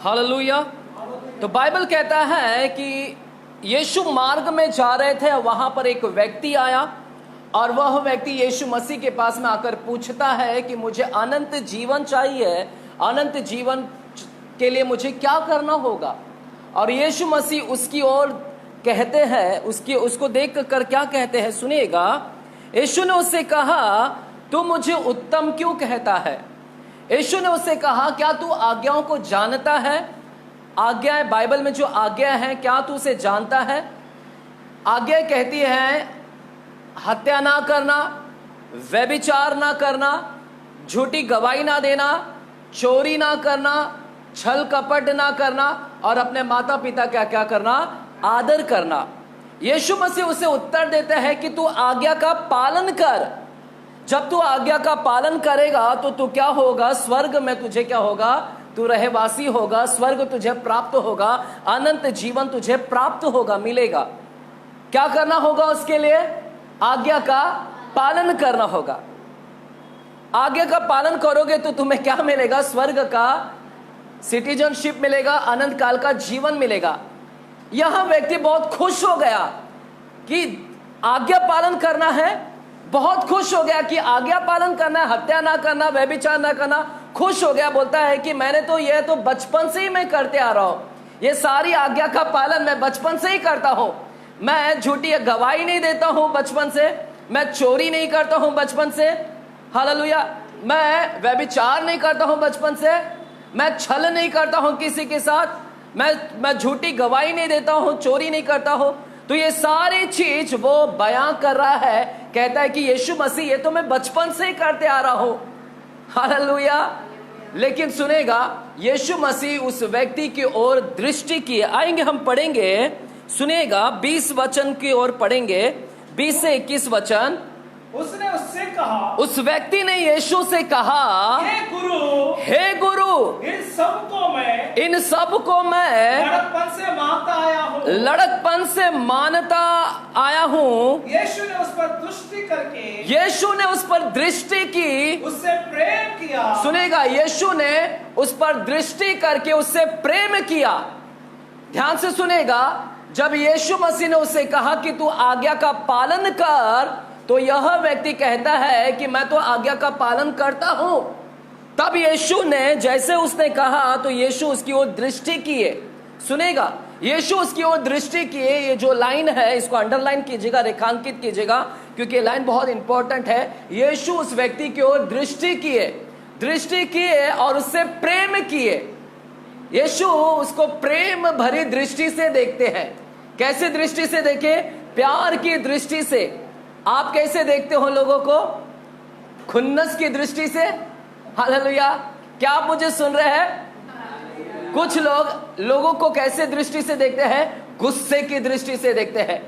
Hallelujah. तो Bible कहता है कि यीशु मार्ग में जा रहे थे, वहां पर एक व्यक्ति आया और वह व्यक्ति यीशु मसीह के पास में आकर पूछता है कि मुझे अनंत जीवन चाहिए, अनंत जीवन के लिए मुझे क्या करना होगा। और यीशु मसीह उसकी ओर कहते हैं, उसको देख कर क्या कहते हैं सुनिएगा। यीशु ने उससे कहा, तू मुझे उत्तम क्यों कहता है। यीशु ने उससे कहा, क्या तू आज्ञाओं को जानता है। आज्ञाएं, बाइबल में जो आज्ञा है, क्या तू उसे जानता है। आज्ञा कहती है हत्या ना करना, व्यभिचार ना करना, झूठी गवाही ना देना, चोरी ना करना, छल कपट ना करना और अपने माता पिता का क्या करना, आदर करना। यीशु मसीह उसे उत्तर देता है कि तू आज्ञा का पालन कर। जब तू आज्ञा का पालन करेगा तो तू क्या होगा, स्वर्ग में तुझे क्या होगा, तू रहवासी होगा, स्वर्ग तुझे प्राप्त होगा, अनंत जीवन तुझे प्राप्त होगा, मिलेगा। क्या करना होगा उसके लिए, आज्ञा का पालन करना होगा। आज्ञा का पालन करोगे तो तुम्हें क्या मिलेगा, स्वर्ग का सिटीजनशिप मिलेगा, अनंत काल का जीवन मिलेगा। यह व्यक्ति बहुत खुश हो गया कि आज्ञा पालन करना है, बहुत खुश हो गया कि आज्ञा पालन करना है, हत्या ना करना, व्यभिचार ना करना। खुश हो गया, बोलता है कि मैंने तो यह तो बचपन से ही मैं करते आ रहा हूं, ये सारी आज्ञा का पालन मैं बचपन से ही करता हूं। मैं झूठी गवाही नहीं देता हूं बचपन से, मैं चोरी नहीं करता हूं बचपन से, हालेलुया, मैं व्यभिचार नहीं करता हूं बचपन से, मैं छल नहीं करता हूं किसी के साथ, मैं झूठी गवाही नहीं देता हूं, चोरी नहीं करता हूं। तो ये सारी चीज वो बयां कर रहा है, कहता है कि यीशु मसीह ये तो मैं बचपन से ही करते आ रहा हूं, हालेलुया। लेकिन सुनेगा, यीशु मसीह उस व्यक्ति की ओर दृष्टि किए। आएंगे हम पढ़ेंगे, सुनेगा 20 वचन की ओर पढ़ेंगे, 20 से 21 वचन। उसने उससे कहा, उस व्यक्ति ने यीशु से कहा, हे गुरु, हे गुरु, इन सब को मैं लड़कपन से मानता आया हूँ, लड़कपन से मानता आया हूँ। यीशु ने उस पर दृष्टि करके, यीशु ने उस पर दृष्टि की, उससे प्रेम किया। सुनेगा, यीशु ने उस पर दृष्टि करके उससे प्रेम किया। ध्यान से सुनेगा, जब यीशु मसीह ने उससे कहा कि तू आज्ञा का पालन कर, तो यह व्यक्ति कहता है कि मैं तो आज्ञा का पालन करता हूं। तब यीशु ने, जैसे उसने कहा, तो यीशु उसकी ओर दृष्टि किए। सुनेगा, यीशु उसकी ओर दृष्टि किए। ये जो लाइन है इसको अंडरलाइन कीजिएगा, रेखांकित कीजिएगा, क्योंकि ये लाइन बहुत इंपॉर्टेंट है। यीशु उस व्यक्ति की ओर दृष्टि किए और उससे प्रेम किए। यीशु उसको प्रेम भरी दृष्टि से देखते हैं। कैसे दृष्टि से देखे, प्यार की दृष्टि से। आप कैसे देखते हो लोगों को, खुन्नस की दृष्टि से, हालेलुया। क्या आप मुझे सुन रहे हैं। कुछ लोग लोगों को कैसे दृष्टि से देखते हैं, गुस्से की दृष्टि से देखते हैं।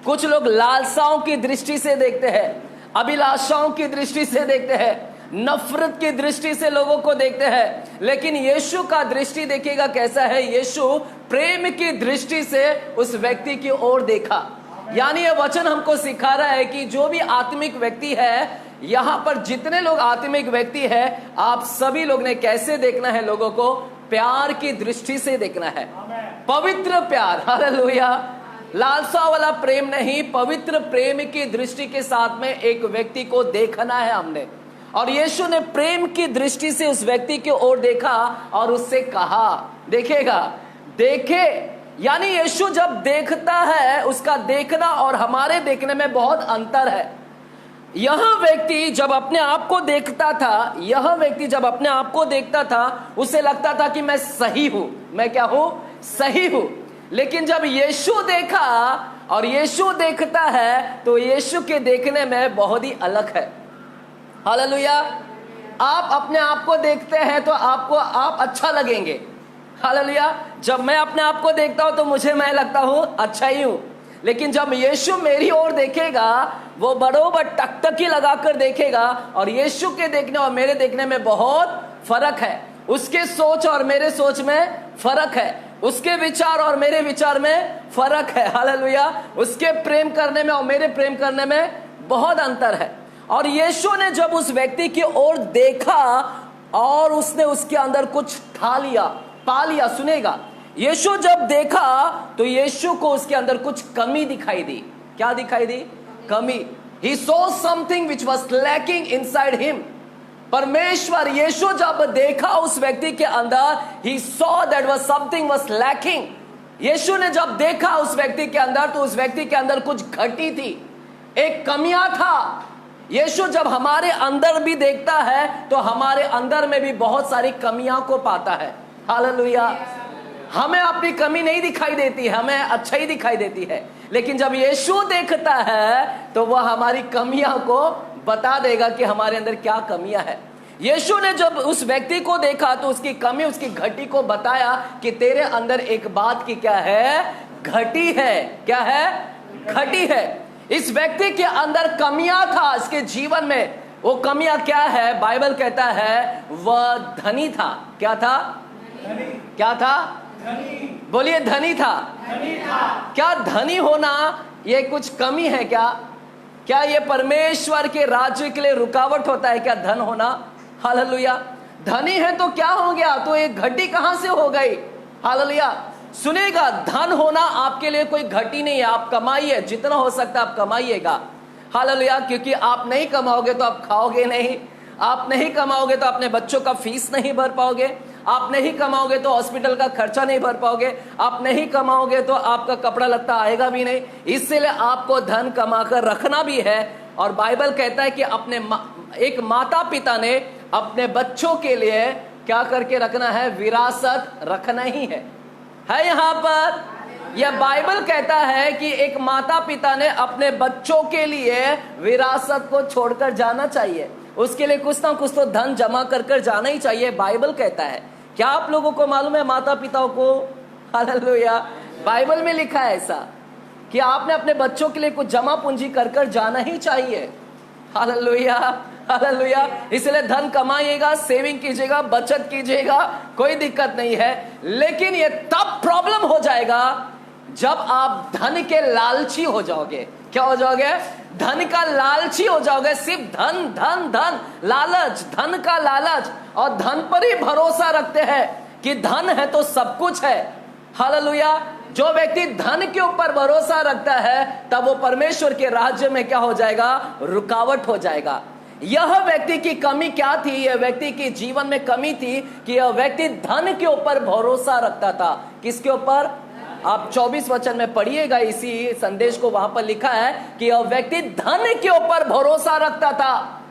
कुछ लोग लालसाओं की दृष्टि से देखते हैं, अभिलाषाओं की दृष्टि से देखते हैं, नफरत की दृष्टि से लोगों को देखते हैं। लेकिन यीशु का दृष्टि देखिएगा कैसा है, यीशु प्रेम की दृष्टि से उस व्यक्ति की ओर देखा। यानी यह वचन हमको सिखा रहा है कि जो भी आत्मिक व्यक्ति है, यहां पर जितने लोग आत्मिक व्यक्ति है, आप सभी लोग ने कैसे देखना है, लोगों को प्यार की दृष्टि से देखना है। पवित्र प्यार, हालेलुया, लालसा वाला प्रेम नहीं, पवित्र प्रेम की दृष्टि के साथ में एक व्यक्ति को देखना है हमने। और यीशु ने प्रेम की दृष्टि से उस व्यक्ति की ओर देखा और उससे कहा, देखेगा, देखे। यानी यीशु जब देखता है, उसका देखना और हमारे देखने में बहुत अंतर है। यह व्यक्ति जब अपने आप को देखता था, उसे लगता था कि मैं सही हूं, मैं क्या हूं, सही हूं। लेकिन जब यीशु देखा और यीशु देखता है, तो यीशु के देखने में बहुत ही अलग है, हालेलुया। आप अपने आप को देखते हैं तो आप अच्छा लगेंगे, हालेलुया। जब मैं अपने आप को देखता हूं तो मैं लगता हूं अच्छा ही हूं। लेकिन जब यीशु मेरी ओर देखेगा, वो बरोबर टकटकी लगाकर देखेगा, और यीशु के देखने और मेरे देखने में बहुत फर्क है। उसके सोच और मेरे सोच में फर्क है, उसके विचार और मेरे विचार में फर्क है, हालेलुया। उसके प्रेम करने में और मेरे प्रेम करने में बहुत अंतर है। और यीशु ने जब उस व्यक्ति की ओर देखा और उसने उसके अंदर कुछ ठा लिया, पा लिया। सुनेगा, यीशु जब देखा तो यीशु को उसके अंदर कुछ कमी दिखाई दी। क्या दिखाई दी? कमी। He saw something which was lacking inside him. परमेश्वर यीशु जब देखा उस व्यक्ति के अंदर, he saw that was something was lacking. यीशु ने जब देखा उस व्यक्ति के अंदर तो उस व्यक्ति के अंदर कुछ घटी थी, एक कमियां था। यीशु जब हमारे अंदर भी देखता है तो हमारे अंदर में भी बहुत सारी कमियां को पाता है। हालेलुया। हमें अपनी कमी नहीं दिखाई देती है, हमें अच्छा ही दिखाई देती है, लेकिन जब यीशु देखता है तो वह हमारी कमियां को बता देगा कि हमारे अंदर क्या कमियां है। यीशु ने जब उस व्यक्ति को देखा तो उसकी कमी, उसकी घटी को बताया कि तेरे अंदर एक बात की क्या है? घटी है। क्या है? घटी है। इस व्यक्ति के अंदर कमियां था इसके जीवन में। वो कमियां क्या है? बाइबल कहता है वह धनी था। क्या था? धनी। क्या था? धनी। बोलिए, धनी था। धनी था। क्या धनी होना ये कुछ कमी है क्या? क्या ये परमेश्वर के राज्य के लिए रुकावट होता है क्या धन होना? हालेलुया। धनी है तो क्या हो गया? तो एक घटी कहां से हो गई? हालेलुया। सुनेगा, धन होना आपके लिए कोई घटी नहीं है। आप कमाइए, जितना हो सकता है आप कमाइएगा। हालेलुया। क्योंकि आप नहीं कमाओगे तो आप खाओगे नहीं, आप नहीं कमाओगे तो अपने बच्चों का फीस नहीं भर पाओगे, आप नहीं कमाओगे तो हॉस्पिटल का खर्चा नहीं भर पाओगे, आप नहीं कमाओगे तो आपका कपड़ा लत्ता आएगा भी नहीं। इसलिए आपको धन कमाकर रखना भी है। और बाइबल कहता है कि एक माता पिता ने अपने बच्चों के लिए क्या करके रखना है? विरासत रखना ही है यहाँ पर। यह बाइबल कहता है कि एक माता पिता ने अपने बच्चों के लिए विरासत को छोड़कर जाना चाहिए। उसके लिए कुछ ना कुछ तो धन जमा कर जाना ही चाहिए, बाइबल कहता है। क्या आप लोगों को मालूम है माता पिताओं को? हालेलुया। बाइबल में लिखा है ऐसा कि आपने अपने बच्चों के लिए कुछ जमा पूंजी कर जाना ही चाहिए। Hallelujah, hallelujah. इसलिए धन कमाइएगा, सेविंग कीजिएगा, बचत कीजिएगा, कोई दिक्कत नहीं है। लेकिन ये तब प्रॉब्लम हो जाएगा जब आप धन के लालची हो जाओगे। क्या हो जाओगे? धन का लालची हो जाओगे। सिर्फ धन धन धन, लालच, धन का लालच, और धन पर ही भरोसा रखते हैं कि धन है तो सब कुछ है। हालेलुया। जो व्यक्ति धन के ऊपर भरोसा रखता है तब वो परमेश्वर के राज्य में क्या हो जाएगा? रुकावट हो जाएगा। यह व्यक्ति की कमी क्या थी? यह व्यक्ति के जीवन में कमी थी कि यह व्यक्ति धन के ऊपर भरोसा रखता था। किसके ऊपर? आप 24 वचन में पढ़िएगा, इसी संदेश को वहां पर लिखा है कि यह व्यक्ति धन के ऊपर भरोसा रखता था।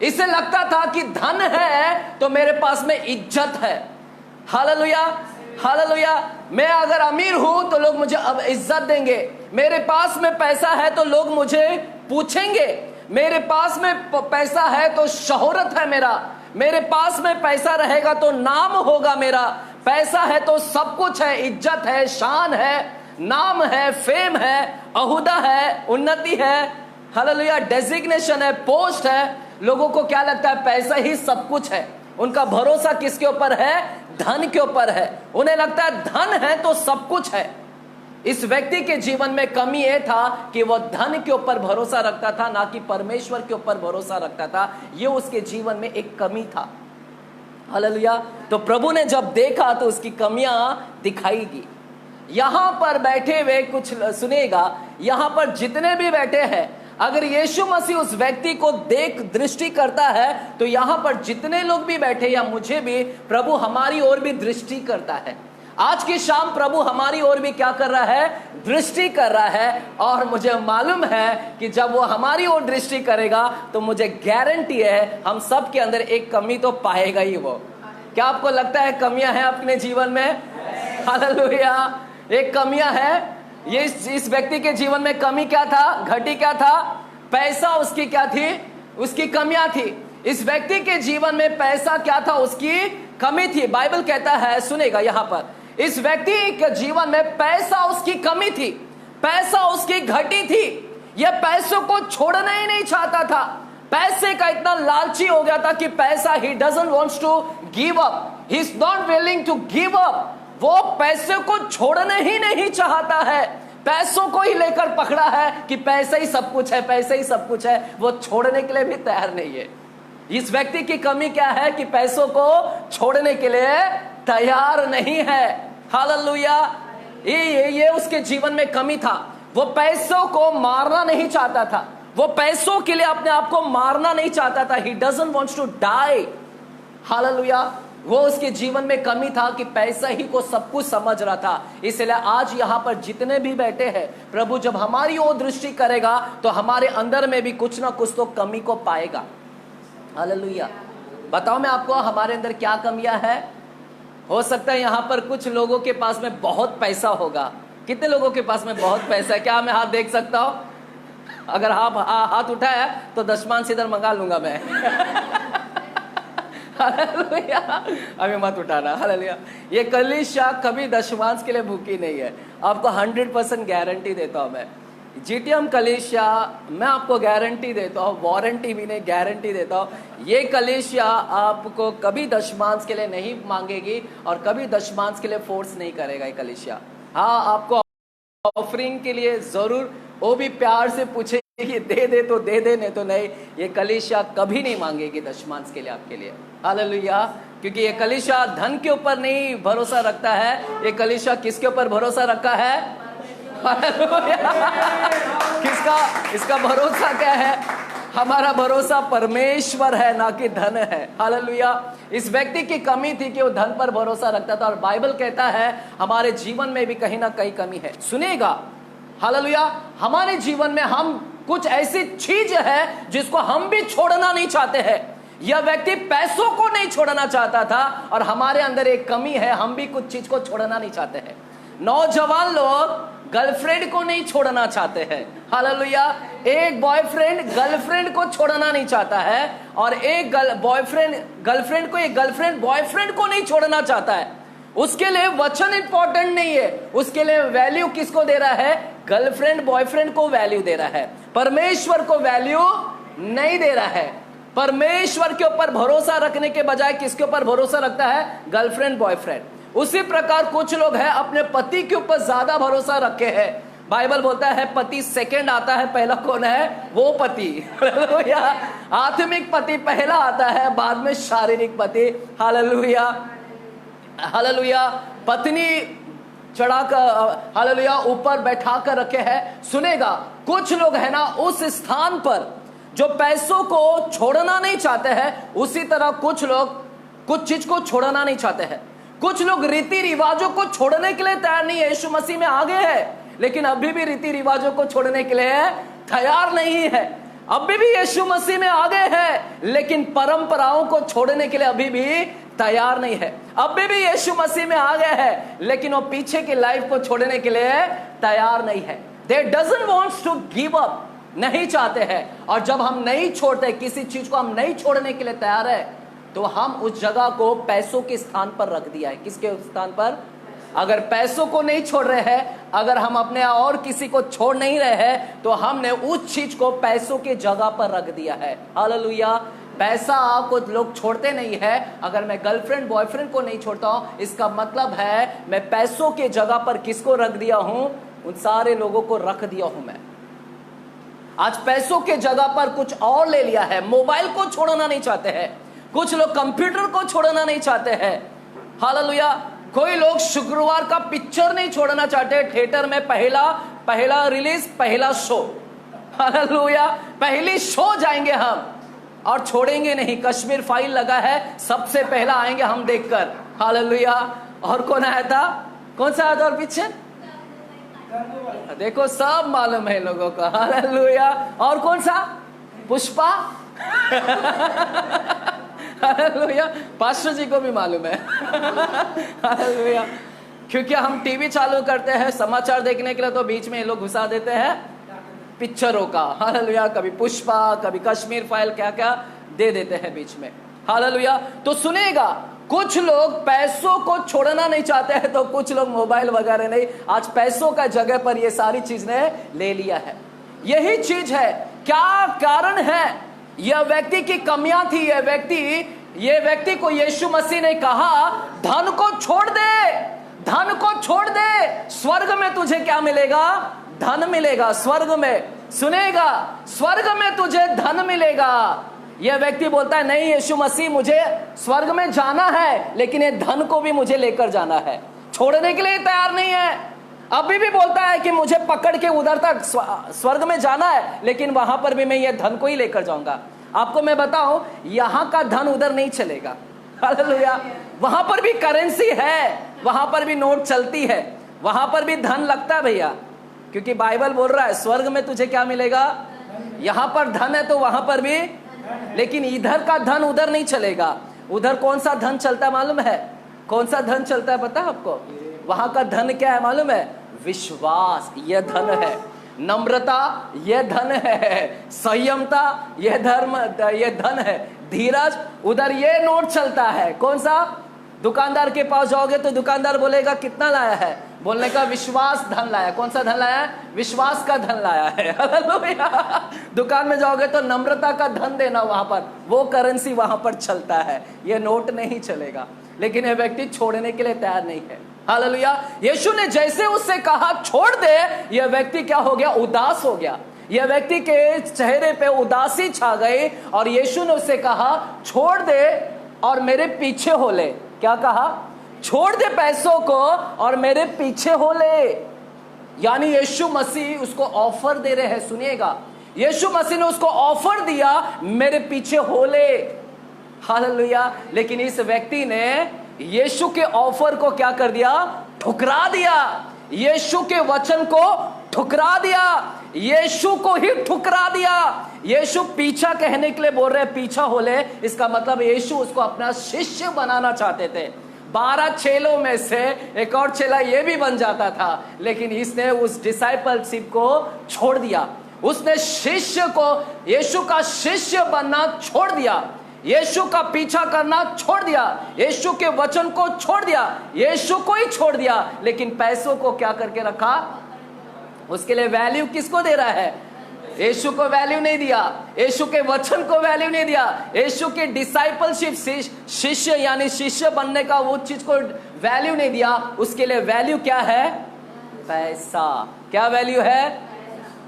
इसे लगता था कि धन है तो मेरे पास में इज्जत है। Hallelujah, hallelujah. मैं अगर अमीर हूं तो लोग मुझे अब इज्जत देंगे, मेरे पास में पैसा है तो लोग मुझे पूछेंगे, मेरे पास में पैसा है तो शोहरत है मेरा, मेरे पास में पैसा रहेगा तो नाम होगा मेरा, पैसा है तो सब कुछ है, इज्जत है, शान है, नाम है, फेम है, अहुदा है, उन्नति है। हालेलुया। डेजिग्नेशन है, पोस्ट है। लोगों को क्या लगता है? पैसा ही सब कुछ है। उनका भरोसा किसके ऊपर है? धन के ऊपर है। उन्हें लगता है धन है तो सब कुछ है। इस व्यक्ति के जीवन में कमी यह था कि वह धन के ऊपर भरोसा रखता था, ना कि परमेश्वर के ऊपर भरोसा रखता था। यह उसके जीवन में एक कमी था। हालेलुया। तो प्रभु ने जब देखा तो उसकी कमियां दिखाएगी। यहां पर बैठे हुए कुछ सुनेगा, यहां पर जितने भी बैठे हैं, अगर यीशु मसीह उस व्यक्ति को देख दृष्टि करता है तो यहां पर जितने लोग भी बैठे या मुझे भी प्रभु हमारी ओर भी दृष्टि करता है। आज की शाम प्रभु हमारी ओर भी क्या कर रहा है? दृष्टि कर रहा है। और मुझे मालूम है कि जब वो हमारी ओर दृष्टि करेगा तो मुझे गारंटी है हम सब के अंदर एक कमी तो पाएगा ही वो। क्या आपको लगता है कमियां हैं अपने जीवन में? हालेलुया। एक कमियां है। ये इस व्यक्ति के जीवन में कमी क्या था? घटी क्या था? पैसा उसकी क्या थी? उसकी कमियां थी। इस व्यक्ति के जीवन में पैसा क्या था? उसकी कमी थी। बाइबल कहता है, सुनेगा यहां पर, इस व्यक्ति के जीवन में पैसा उसकी कमी थी, पैसा उसकी घटी थी। यह पैसों को छोड़ना ही नहीं चाहता था। पैसे का इतना लालची हो गया था कि पैसा, he doesn't wants to give up, he is not willing to give up. वो पैसे को छोड़ना ही नहीं चाहता है, पैसों को ही लेकर पकड़ा है कि पैसा ही सब कुछ है, पैसा ही सब कुछ है। वो छोड़ने के लिए भी तैयार नहीं है। इस व्यक्ति की कमी क्या है कि पैसों को छोड़ने के लिए तैयार नहीं है। हालेलुया। ये उसके जीवन में कमी था। वो पैसों को मारना नहीं चाहता था, वो पैसों के लिए अपने आप को मारना नहीं चाहता था। He doesn't wants to die. Hallelujah. वो उसके जीवन में कमी था कि पैसा ही को सब कुछ समझ रहा था। इसलिए आज यहां पर जितने भी बैठे हैं, प्रभु जब हमारी ओर दृष्टि करेगा तो हमारे अंदर में भी कुछ ना कुछ तो कमी को पाएगा। हालेलुया। बताओ मैं आपको हमारे अंदर क्या कमियां है। हो सकता है यहां पर कुछ लोगों के पास में बहुत पैसा होगा। कितने लोगों के पास में बहुत पैसा है? क्या मैं हाथ देख सकता हूं? अगर हाथ उठाया तो दशमांश इधर मंगा लूंगा मैं। हालेलुया। अभी मत उठाना। हालेलुया। ये कलीसिया कभी दशमांश के लिए भूखी नहीं है, आपको 100% गारंटी देता हूं मैं। जीटीएम कलीसिया मैं आपको गारंटी देता हूं, वारंटी भी नहीं, गारंटी देता हूं, ये कलीसिया आपको कभी दशमांश के लिए नहीं मांगेगी और कभी दशमांश के लिए फोर्स नहीं करेगा। ये कलीसिया हाँ आपको ऑफरिंग के लिए जरूर वो भी प्यार से पूछेगी, दे दे तो दे दे, नहीं तो नहीं। ये कलीसिया कभी नहीं मांगेगी दशमांश के लिए आपके लिए। हालेलुया। क्योंकि ये कलीसिया धन के ऊपर नहीं भरोसा रखता है, ये कलीसिया किसके ऊपर भरोसा रखा है? किसका? इसका भरोसा क्या है? हमारा भरोसा परमेश्वर है, ना कि धन है। हालेलुया। इस व्यक्ति की कमी थी कि वो धन पर भरोसा रखता था और बाइबल कहता है हमारे जीवन में भी कहीं ना कहीं कमी है। सुनेगा। हालेलुया। हमारे जीवन में हम कुछ ऐसी चीज है जिसको हम भी छोड़ना नहीं चाहते हैं। यह व्यक्ति पैसों को नहीं छोड़ना चाहता था और हमारे अंदर एक कमी है, हम भी कुछ चीज को छोड़ना नहीं चाहते हैं। नौजवान लोग गर्लफ्रेंड को नहीं छोड़ना चाहते हैं। हालेलुया। एक बॉयफ्रेंड गर्लफ्रेंड को छोड़ना नहीं चाहता है और एक गर्लफ्रेंड बॉयफ्रेंड को नहीं छोड़ना चाहता है। उसके लिए वचन इंपॉर्टेंट नहीं है, उसके लिए वैल्यू किसको दे रहा है? गर्लफ्रेंड बॉयफ्रेंड को वैल्यू दे रहा है, परमेश्वर को वैल्यू नहीं दे रहा है। परमेश्वर के ऊपर भरोसा रखने के बजाय किसके ऊपर भरोसा रखता है? Girlfriend boyfriend. उसी प्रकार कुछ लोग हैं अपने पति के ऊपर ज्यादा भरोसा रखे हैं। बाइबल बोलता है पति सेकंड आता है, पहला कौन है? वो पति। हालेलुया। आत्मिक पति पहला आता है, बाद में शारीरिक पति। हालेलुया। हालेलुया। पत्नी चढ़ाकर, हालेलुया, ऊपर बैठा कर रखे हैं। सुनेगा। कुछ लोग है ना उस स्थान पर जो पैसों को छोड़ना नहीं चाहते हैं, उसी तरह कुछ लोग कुछ चीज को छोड़ना नहीं चाहते हैं। कुछ लोग रीति रिवाजों को छोड़ने के लिए तैयार नहीं है, यीशु मसीह में आगे है लेकिन अभी भी रीति रिवाजों को छोड़ने के लिए तैयार नहीं है। अभी भी यीशु मसीह में आगे है लेकिन परंपराओं को छोड़ने के लिए अभी भी तैयार नहीं है। अभी भी यीशु मसीह में आ गए हैं लेकिन वो पीछे की लाइफ को छोड़ने के लिए तैयार नहीं है। They doesn't wants to give up, नहीं चाहते हैं। और जब हम नहीं छोड़ते, किसी चीज को हम नहीं छोड़ने के लिए तैयार है, तो हम उस जगह को पैसों के स्थान पर रख दिया है। किसके स्थान पर? अगर पैसों को नहीं छोड़ रहे हैं, अगर हम अपने और किसी को छोड़ नहीं रहे हैं, तो हमने उस चीज को पैसों के जगह पर रख दिया है। हालेलुया। पैसा आपको लोग छोड़ते नहीं है। अगर मैं गर्लफ्रेंड बॉयफ्रेंड को नहीं छोड़ता हूं, इसका मतलब है मैं पैसों के जगह पर किसको रख दिया हूं? उन सारे लोगों को रख दिया हूं मैं। आज पैसों के जगह पर कुछ और ले लिया है। मोबाइल को छोड़ना नहीं चाहते हैं, कुछ लोग कंप्यूटर को छोड़ना नहीं चाहते हैं। हालेलुया। कोई लोग शुक्रवार का पिक्चर नहीं छोड़ना चाहते। थिएटर में पहला रिलीज, पहला शो। हालेलुया। पहली शो जाएंगे हम और छोड़ेंगे नहीं। कश्मीर फाइल लगा है, सबसे पहला आएंगे हम देखकर। हालेलुया। और कौन आया था? कौन सा आया था और पिक्चर? देखो सब मालूम है लोगों को। हालेलुया। और कौन सा? पुष्पा। हालेलुया। पास्टर जी को भी मालूम है। हालेलुया। क्योंकि हम टीवी चालू करते हैं समाचार देखने के लिए, तो बीच में ये लोग घुसा देते हैं पिक्चरों का। हालेलुया। कभी पुष्पा, कभी कश्मीर फाइल, क्या क्या दे देते हैं बीच में। हालेलुया। तो सुनेगा, कुछ लोग पैसों को छोड़ना नहीं चाहते हैं, तो कुछ लोग मोबाइल वगैरह नहीं। आज पैसों का जगह पर ये सारी चीजें ले लिया है। यही चीज है। क्या कारण है? यह व्यक्ति की कमियां थी। ये व्यक्ति को यीशु मसीह ने कहा धन को छोड़ दे, धन को छोड़ दे, स्वर्ग में तुझे क्या मिलेगा? धन मिलेगा। स्वर्ग में, सुनेगा, स्वर्ग में तुझे धन मिलेगा। यह व्यक्ति बोलता है नहीं यीशु मसीह मुझे स्वर्ग में जाना है, लेकिन ये धन को भी मुझे लेकर जाना है, छोड़ने के लिए तैयार नहीं है। अभी भी बोलता है कि मुझे पकड़ के उधर तक स्वर्ग में जाना है, लेकिन वहां पर भी मैं ये धन को ही लेकर जाऊंगा। आपको मैं बताऊं, यहां का धन उधर नहीं चलेगा। हालेलुया। वहां पर भी करेंसी है, वहां पर भी नोट चलती है, वहां पर भी धन लगता है भैया, क्योंकि बाइबल बोल रहा है स्वर्ग में तुझे क्या मिलेगा, यहां पर धन है तो वहां पर भी, लेकिन इधर का धन उधर नहीं चलेगा। उधर कौन सा धन चलता है मालूम है? कौन सा धन चलता है पता है आपको? वहां का धन क्या है मालूम है? विश्वास, यह धन है। नम्रता, यह धन है। संयमता, यह धन है। धीरज, उधर ये नोट चलता है। कौन सा? दुकानदार के पास जाओगे तो दुकानदार बोलेगा कितना लाया है, बोलने का विश्वास धन लाया। कौन सा धन लाया है? विश्वास का धन लाया है। हालेलुया। दुकान में जाओगे तो नम्रता का धन देना, वहां पर वो करेंसी वहां पर चलता है, ये नोट नहीं चलेगा। लेकिन यह व्यक्ति छोड़ने के लिए तैयार नहीं है। हालेलुया। यीशु ने जैसे उससे कहा छोड़ दे, यह व्यक्ति क्या हो गया? उदास हो गया। यह व्यक्ति के चेहरे पे उदासी छा गई और यीशु ने उससे कहा छोड़ दे और मेरे पीछे हो ले। क्या कहा? छोड़ दे पैसों को और मेरे पीछे हो ले। यानी यीशु मसीह उसको ऑफर दे रहे हैं। सुनिएगा, यीशु मसीह ने उसको ऑफर दिया, मेरे पीछे हो ले। हालेलुया। लेकिन इस व्यक्ति ने यीशु के ऑफर को क्या कर दिया? ठुकरा दिया। यीशु के वचन को ठुकरा दिया, यीशु को ही ठुकरा दिया। यीशु पीछा कहने के लिए बोल रहे हैं, पीछा हो ले। इसका मतलब यीशु उसको अपना शिष्य बनाना चाहते थे। 12 चेलों में से एक और चेला ये भी बन जाता था, लेकिन इसने उस डिसाइपलशिप को छोड़ दिया। उसने शिष्य को, यीशु का शिष्य बनना छोड़ दिया, यीशु का पीछा करना छोड़ दिया, यीशु के वचन को छोड़ दिया, यीशु को ही छोड़ दिया। लेकिन पैसों को क्या करके रखा? उसके लिए वैल्यू किसको दे रहा है? यीशु को वैल्यू नहीं दिया, यीशु के वचन को वैल्यू नहीं दिया, यीशु के डिसाइपलशिप, शिष्य यानी शिष्य बनने का वो चीज को वैल्यू नहीं दिया। उसके लिए वैल्यू क्या है? पैसा। क्या वैल्यू है?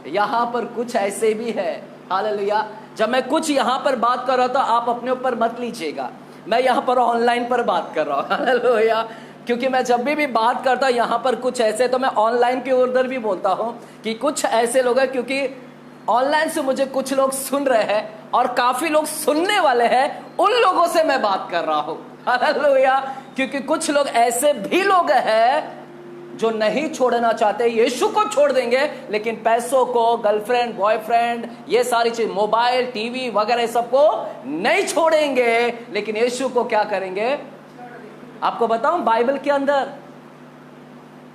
यहां पर कुछ ऐसे भी है। हालेलुया। जब मैं कुछ यहां पर बात कर रहा था, आप अपने ऊपर मत लीजिएगा, मैं यहां पर ऑनलाइन पर बात कर रहा हूं। हालेलुया। क्योंकि मैं जब भी बात करता हूं यहां पर कुछ ऐसे, तो मैं ऑनलाइन के उधर भी बोलता हूं कि कुछ ऐसे लोग हैं, क्योंकि ऑनलाइन से मुझे कुछ लोग सुन रहे हैं और काफी लोग सुनने वाले हैं, उन लोगों से मैं बात कर रहा हूं। हालेलुया। क्योंकि कुछ लोग ऐसे भी लोग हैं जो नहीं छोड़ना चाहते, यीशु को छोड़ देंगे, लेकिन पैसों को, गर्लफ्रेंड, बॉयफ्रेंड, ये सारी चीज, मोबाइल, टीवी वगैरह सबको नहीं छोड़ेंगे, लेकिन यीशु को क्या करेंगे? आपको बताऊं, बाइबल के अंदर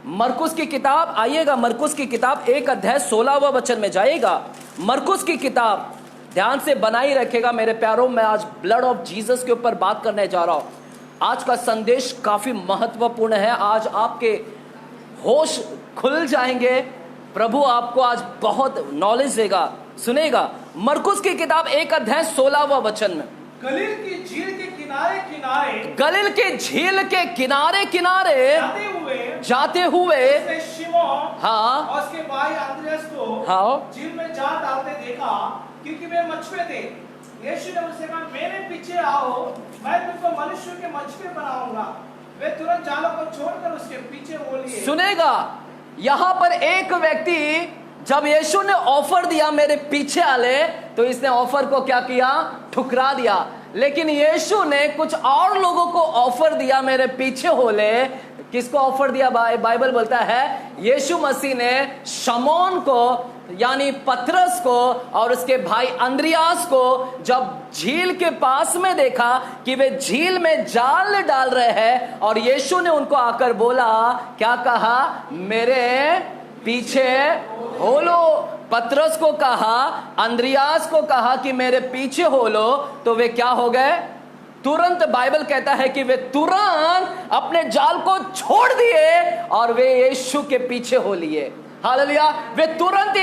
मरकुस की किताब, आइएगा मरकुस की किताब 1 अध्याय 16वां वचन में जाइएगा। मरकुस की किताब ध्यान से बनाई रखेगा मेरे प्यारों। मैं आज ब्लड ऑफ जीसस के ऊपर बात करने जा रहा हूं। आज का संदेश काफी महत्वपूर्ण है। आज आपके होश खुल जाएंगे, प्रभु आपको आज बहुत नॉलेज देगा। सुनेगा, मरकुस की किताब 1 अध्याय 16वां वचन में, गलील की झील के किनारे किनारे, गलील के झील के किनारे किनारे जाते हुए शिमोन हाँ और उसके भाई अंद्रयास को हाँ झील में जाल डालते देखा, क्योंकि वे मछुए थे। यीशु ने उनसे कहा, मेरे पीछे आओ, मैं तुमको मनुष्य के मछुए बनाऊंगा। वे तुरंत जालों को छोड़कर उसके पीछे हो लिए। सुनेगा, यहां पर एक व्यक्ति, जब यीशु ने ऑफर दिया मेरे पीछे आले, तो इसने ऑफर को क्या किया? ठुकरा दिया। लेकिन यीशु ने कुछ और लोगों को ऑफर दिया, मेरे पीछे हो ले। किसको ऑफर दिया? बाइबल बोलता है यीशु मसीह ने शमौन को, यानी पतरस को और उसके भाई अंद्रियास को, जब झील के पास में देखा कि वे झील में जाल डाल रहे हैं, और यीशु ने उनको आकर बोला, क्या कहा? मेरे पीछे हो लो। पतरस को कहा, अंद्रियास को कहा कि मेरे पीछे हो लो, तो वे क्या हो गए? तुरंत बाइबल कहता है कि वे तुरंत अपने जाल को छोड़ दिए और वे यीशु के पीछे हो लिए। हालेलुया। वे तुरंत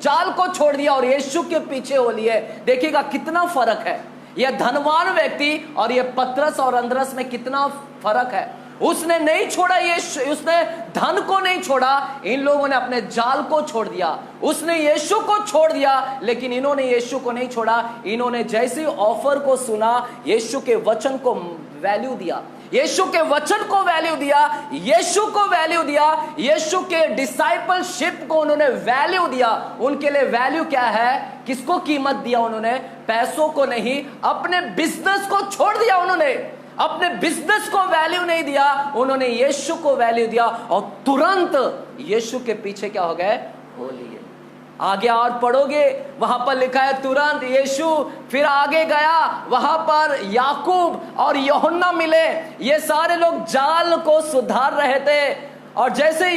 जाल को छोड़ दिया और यीशु के पीछे हो लिए। देखिएगा कितना फर्क है, यह धनवान व्यक्ति और यह पतरस और अंद्रयास में कितना फर्क है। उसने नहीं छोड़ा, उसने धन को नहीं छोड़ा, इन लोगों ने अपने जाल को छोड़ दिया। उसने यीशु को छोड़ दिया, लेकिन इन्होंने यीशु को नहीं छोड़ा। इन्होंने जैसे ही ऑफर को सुना, यीशु के वचन को वैल्यू दिया, यीशु के वचन को वैल्यू दिया, यीशु को वैल्यू दिया, यीशु के डिसाइपलशिप को उन्होंने वैल्यू दिया। उनके लिए वैल्यू क्या है? किसको कीमत दिया उन्होंने? पैसों को नहीं, अपने बिजनेस को छोड़ दिया। उन्होंने अपने बिजनेस को वैल्यू नहीं दिया, उन्होंने यीशु को वैल्यू दिया और तुरंत यीशु के पीछे क्या हो गए? हो लिए। आगे और पढ़ोगे, वहां पर लिखा है तुरंत यीशु फिर आगे गया, वहां पर याकूब और यूहन्ना मिले। ये सारे लोग जाल को सुधार रहे थे, और जैसे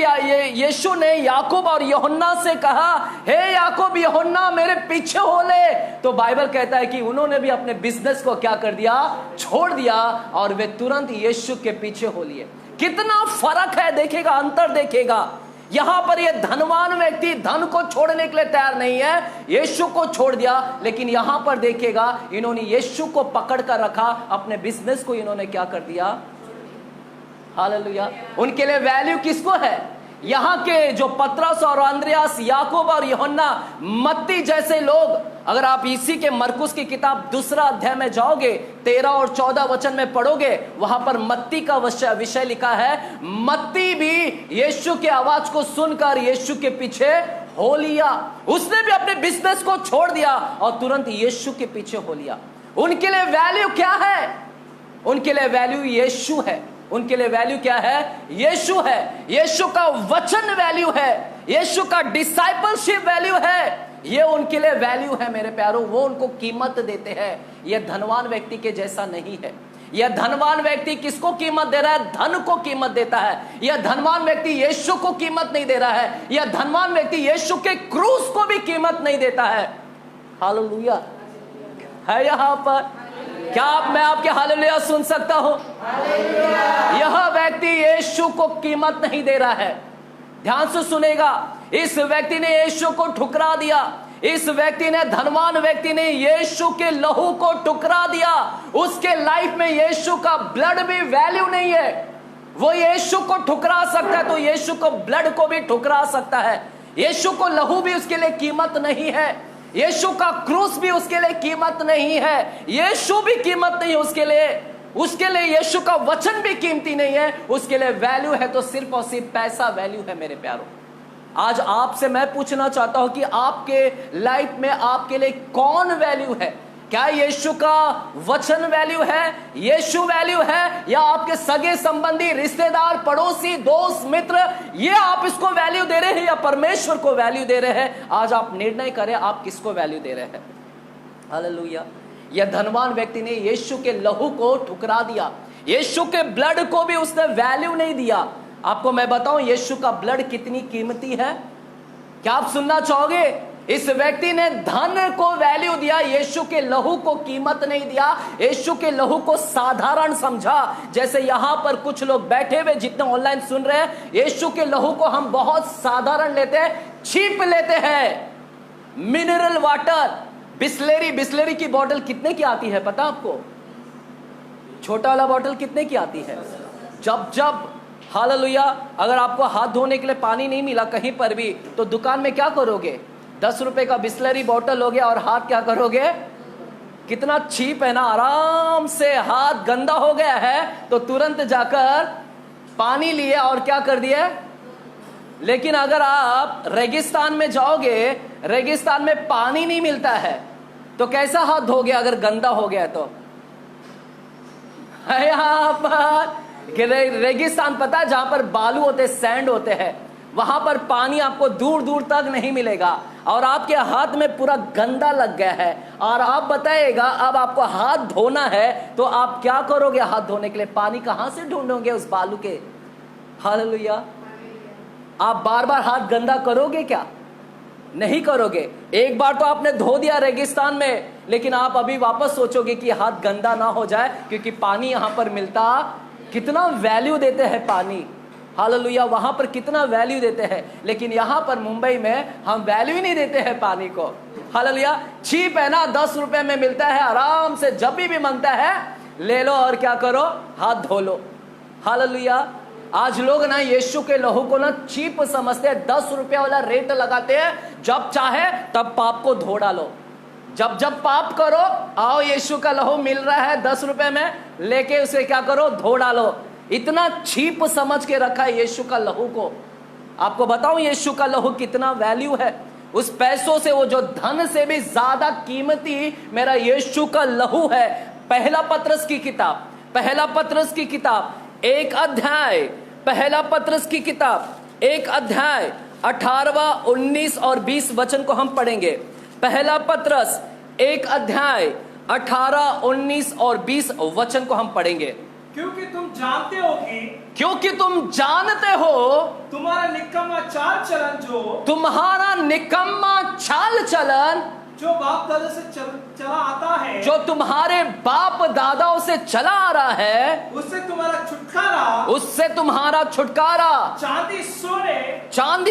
यीशु ने याकूब और यूहन्ना से कहा, हे याकूब यूहन्ना मेरे पीछे हो ले, तो बाइबल कहता है कि उन्होंने भी अपने बिजनेस को क्या कर दिया? छोड़ दिया, और वे तुरंत यीशु के पीछे हो लिए। कितना फर्क है, देखेगा, अंतर देखेगा। यहां पर ये धनवान व्यक्ति धन को छोड़ने के लिए तैयार नहीं है, यीशु को छोड़ दिया। लेकिन यहां पर देखेगा, इन्होंने यीशु को पकड़ कर रखा, अपने बिजनेस को इन्होंने क्या कर दिया? हालेलुया। उनके लिए वैल्यू किसको है? यहाँ के जो पतरस और अंद्रयास, याकूब और यूहन्ना, मत्ती जैसे लोग, अगर आप इसी के मरकुस की किताब 2 अध्याय में जाओगे, 13 और 14 वचन में पढ़ोगे, वहां पर मत्ती का विषय लिखा है। मत्ती भी यीशु की आवाज को सुनकर यीशु के पीछे हो लिया। उसने भी अपने बिजनेस को छोड़ दिया और तुरंत यीशु के पीछे हो लिया। उनके लिए वैल्यू क्या है? उनके लिए वैल्यू यीशु है। उनके लिए वैल्यू क्या है? यीशु है। यीशु का वचन वैल्यू है, यीशु का डिसाइपलशिप वैल्यू है। ये उनके लिए वैल्यू है मेरे प्यारों, वो उनको कीमत देते हैं। यह धनवान व्यक्ति के जैसा नहीं है। यह धनवान व्यक्ति किसको कीमत दे रहा है? धन को कीमत देता है। यह धनवान व्यक्ति यीशु को कीमत नहीं दे रहा है। यह धनवान व्यक्ति यीशु के क्रूस को भी कीमत नहीं देता है। हालेलुया है यहां पर। क्या मैं आपके हालेलुया सुन सकता हूं? यह व्यक्ति यीशु को कीमत नहीं दे रहा है। ध्यान से सुनेगा, इस व्यक्ति ने यीशु को ठुकरा दिया। इस व्यक्ति ने, धनवान व्यक्ति ने यीशु के लहू को ठुकरा दिया। उसके लाइफ में यीशु का ब्लड भी वैल्यू नहीं है। वो यीशु को ठुकरा सकता है तो यीशु को ब्लड को भी ठुकरा सकता है। यीशु को लहू भी उसके लिए कीमत नहीं है। यीशु का क्रूस भी उसके लिए कीमत नहीं है। यीशु भी कीमत नहीं है उसके लिए। उसके लिए यीशु का वचन भी कीमती नहीं है। उसके लिए वैल्यू है तो सिर्फ और सिर्फ पैसा वैल्यू है मेरे प्यारों। आज आपसे मैं पूछना चाहता हूं कि आपके लाइफ में आपके लिए कौन वैल्यू है? क्या यीशु का वचन वैल्यू है, यीशु वैल्यू है, या आपके सगे संबंधी, रिश्तेदार, पड़ोसी, दोस्त, मित्र, ये आप इसको वैल्यू दे रहे हैं या परमेश्वर को वैल्यू दे रहे हैं? आज आप निर्णय करें, आप किसको वैल्यू दे रहे हैं। हालेलुया। यह धनवान व्यक्ति ने यीशु के लहू को ठुकरा दिया, यीशु के ब्लड को भी उसने वैल्यू नहीं दिया। आपको मैं बताऊं यीशु का ब्लड कितनी कीमती है, क्या आप सुनना चाहोगे? इस व्यक्ति ने धन को वैल्यू दिया, यीशु के लहू को कीमत नहीं दिया। यीशु के लहू को साधारण समझा। जैसे यहां पर कुछ लोग बैठे हुए जितने ऑनलाइन सुन रहे हैं, यीशु के लहू को हम बहुत साधारण लेते हैं, चीप लेते हैं। मिनरल वाटर, बिस्लेरी की बोतल कितने की आती है पता आपको? छोटा वाला बोतल कितने की आती है? जब हालेलुया, अगर आपको हाथ धोने के लिए पानी नहीं मिला कहीं पर भी, तो दुकान में क्या करोगे? 10 रुपए का बिस्लरी बोतल हो गया और हाथ क्या करोगे? कितना चीप है ना। आराम से हाथ गंदा हो गया है तो तुरंत जाकर पानी लिए और क्या कर दिए। लेकिन अगर आप रेगिस्तान में जाओगे, रेगिस्तान में पानी नहीं मिलता है तो कैसा हाथ धोगे अगर गंदा हो गया तो? यहाँ पर रेगिस्तान पता है, जहां पर बालू होते, सैंड होते हैं, वहां पर पानी आपको दूर दूर तक नहीं मिलेगा और आपके हाथ में पूरा गंदा लग गया है और आप बताइएगा अब आपको हाथ धोना है तो आप क्या करोगे? हाथ धोने के लिए पानी कहां से ढूंढोगे उस बालू के? हालेलुया। आप बार बार हाथ गंदा करोगे क्या? नहीं करोगे। एक बार तो आपने धो दिया रेगिस्तान में, लेकिन आप अभी वापस सोचोगे कि हाथ गंदा ना हो जाए, क्योंकि पानी यहां पर मिलता, कितना वैल्यू देते हैं पानी। हालेलुया, वहां पर कितना वैल्यू देते हैं, लेकिन यहां पर मुंबई में हम वैल्यू ही नहीं देते हैं पानी को। हालेलुया, चीप है ना, 10 रुपए में मिलता है, आराम से जब भी मांगता है ले लो और क्या करो? हाथ धो लो। हालेलुया। आज लोग ना यीशु के लहू को ना चीप समझते हैं, 10 रुपये वाला रेट लगाते हैं, जब चाहे तब पाप को धो डालो, जब जब पाप करो आओ यीशु का लहू मिल रहा है 10 रुपए में, लेके उसे क्या करो, धो डालो। इतना चीप समझ के रखा है यीशु का लहू को। आपको बताऊं यीशु का लहू कितना वैल्यू है, उस पैसों से, वो जो धन से भी ज्यादा कीमती मेरा यीशु का लहू है। पहला पत्रस की किताब, पहला पत्रस की किताब 1 अध्याय, पहला पत्रस की किताब 1 अध्याय 18, 19 और 20 वचन को हम पढ़ेंगे। पहला पत्रस 1 अध्याय 18, 19 और 20 वचन को हम पढ़ेंगे। क्योंकि तुम जानते हो कि, क्योंकि तुम जानते हो, तुम्हारा निकम्मा चाल चलन तुम्हारा निकम्मा चाल चलन जो बाप दादा से चला आता है, जो तुम्हारे बाप दादाओं से चला आ रहा है, उससे तुम्हारा छुटकारा, उससे तुम्हारा छुटकारा चांदी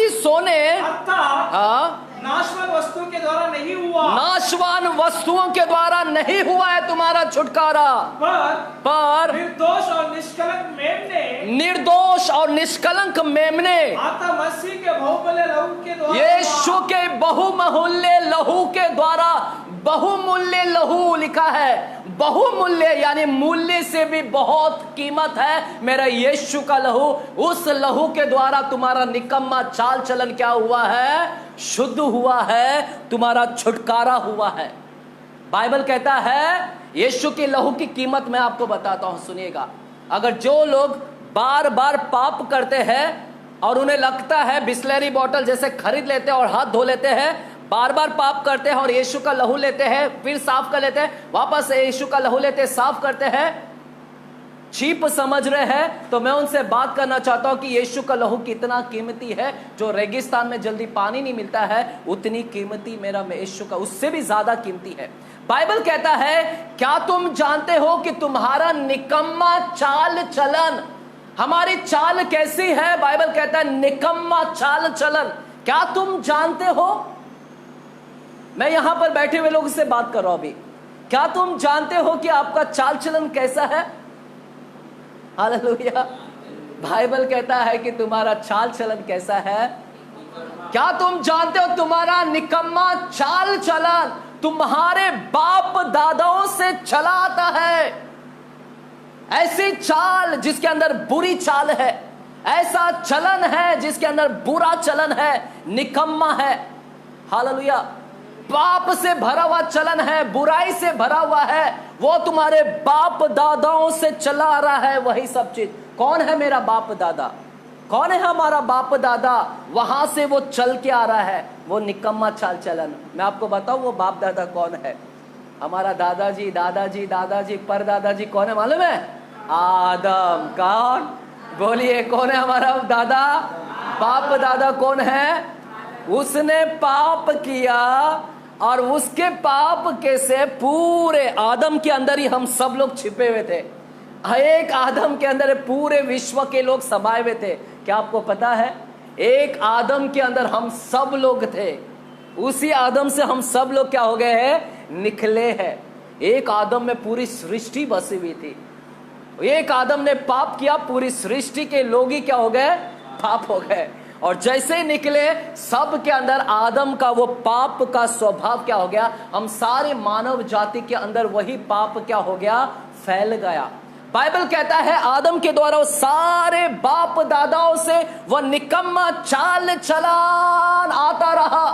सोने अर्थात नाशवान वस्तुओं के द्वारा नहीं हुआ, नाशवान वस्तुओं के द्वारा नहीं हुआ है तुम्हारा छुटकारा, पर निर्दोष और निष्कलंक मेमने, निर्दोष और निष्कलंक मेमने आता मसीह के बहुमूल्य लहू के द्वारा, यीशु के बहुमूल्य लहू के द्वारा। बहुमूल्य लहू लिखा है, बहुमूल्य यानी मूल्य से भी बहुत कीमत है मेरा यीशु का लहू। उस लहू के द्वारा तुम्हारा निकम्मा चाल चलन क्या हुआ है, शुद्ध हुआ है, तुम्हारा छुटकारा हुआ है। बाइबल कहता है यीशु के लहू की कीमत मैं आपको बताता हूं, सुनिएगा। अगर जो लोग बार बार पाप करते हैं और उन्हें लगता है बिस्लेरी बोतल जैसे खरीद लेते हैं और हाथ धो लेते हैं, बार बार पाप करते हैं और यीशु का लहू लेते हैं, फिर साफ कर लेते हैं, वापस यीशु का लहू लेते हैं, साफ करते हैं, चीप समझ रहे हैं, तो मैं उनसे बात करना चाहता हूं कि यीशु का लहू कितना कीमती है। जो रेगिस्तान में जल्दी पानी नहीं मिलता है उतनी कीमती मेरा यीशु का, उससे भी ज्यादा कीमती है। बाइबल कहता है क्या तुम जानते हो कि तुम्हारा निकम्मा चाल चलन, हमारी चाल कैसी है, बाइबल कहता है निकम्मा चाल चलन, क्या तुम जानते हो? मैं यहां पर बैठे हुए लोगों से बात कर रहा हूं अभी, क्या तुम जानते हो कि आपका चाल चलन कैसा है? हालेलुया। बाइबल कहता है कि तुम्हारा चाल चलन कैसा है। क्या तुम जानते हो तुम्हारा निकम्मा चाल चलन तुम्हारे बाप दादाओं से चला आता है? ऐसी चाल जिसके अंदर बुरी चाल है, ऐसा चलन है जिसके अंदर बुरा चलन है, निकम्मा है। हालेलुया। पाप से भरा हुआ चलन है, बुराई से भरा हुआ है, वो तुम्हारे बाप दादाओं से चला आ रहा है वही सब चीज। कौन है मेरा बाप दादा? कौन है हमारा बाप दादा? वहां से वो चल के आ रहा है, वो निकम्मा चाल चलन। मैं आपको बताऊं वो बाप दादा कौन है। हमारा दादाजी दादाजी दादाजी पर दादाजी कौन है मालूम है? आदम। कौन? बोलिए कौन है हमारा दादा? बाप दादा कौन है? उसने पाप किया और उसके पाप के से पूरे आदम के अंदर ही हम सब लोग छिपे हुए थे। एक आदम के अंदर पूरे विश्व के लोग समाये हुए थे। क्या आपको पता है? एक आदम के अंदर हम सब लोग थे। उसी आदम से हम सब लोग क्या हो गए हैं? निकले हैं। एक आदम में पूरी सृष्टि बसी हुई थी। एक आदम ने पाप किया, पूरी सृष्टि के लोग ही क्या हो गए? पाप हो गए। और जैसे ही निकले सब के अंदर आदम का वो पाप का स्वभाव क्या हो गया? हम सारे मानव जाति के अंदर वही पाप क्या हो गया? फैल गया। बाइबल कहता है आदम के द्वारा सारे बाप दादाओं से वह निकम्मा चाल चलन आता रहा।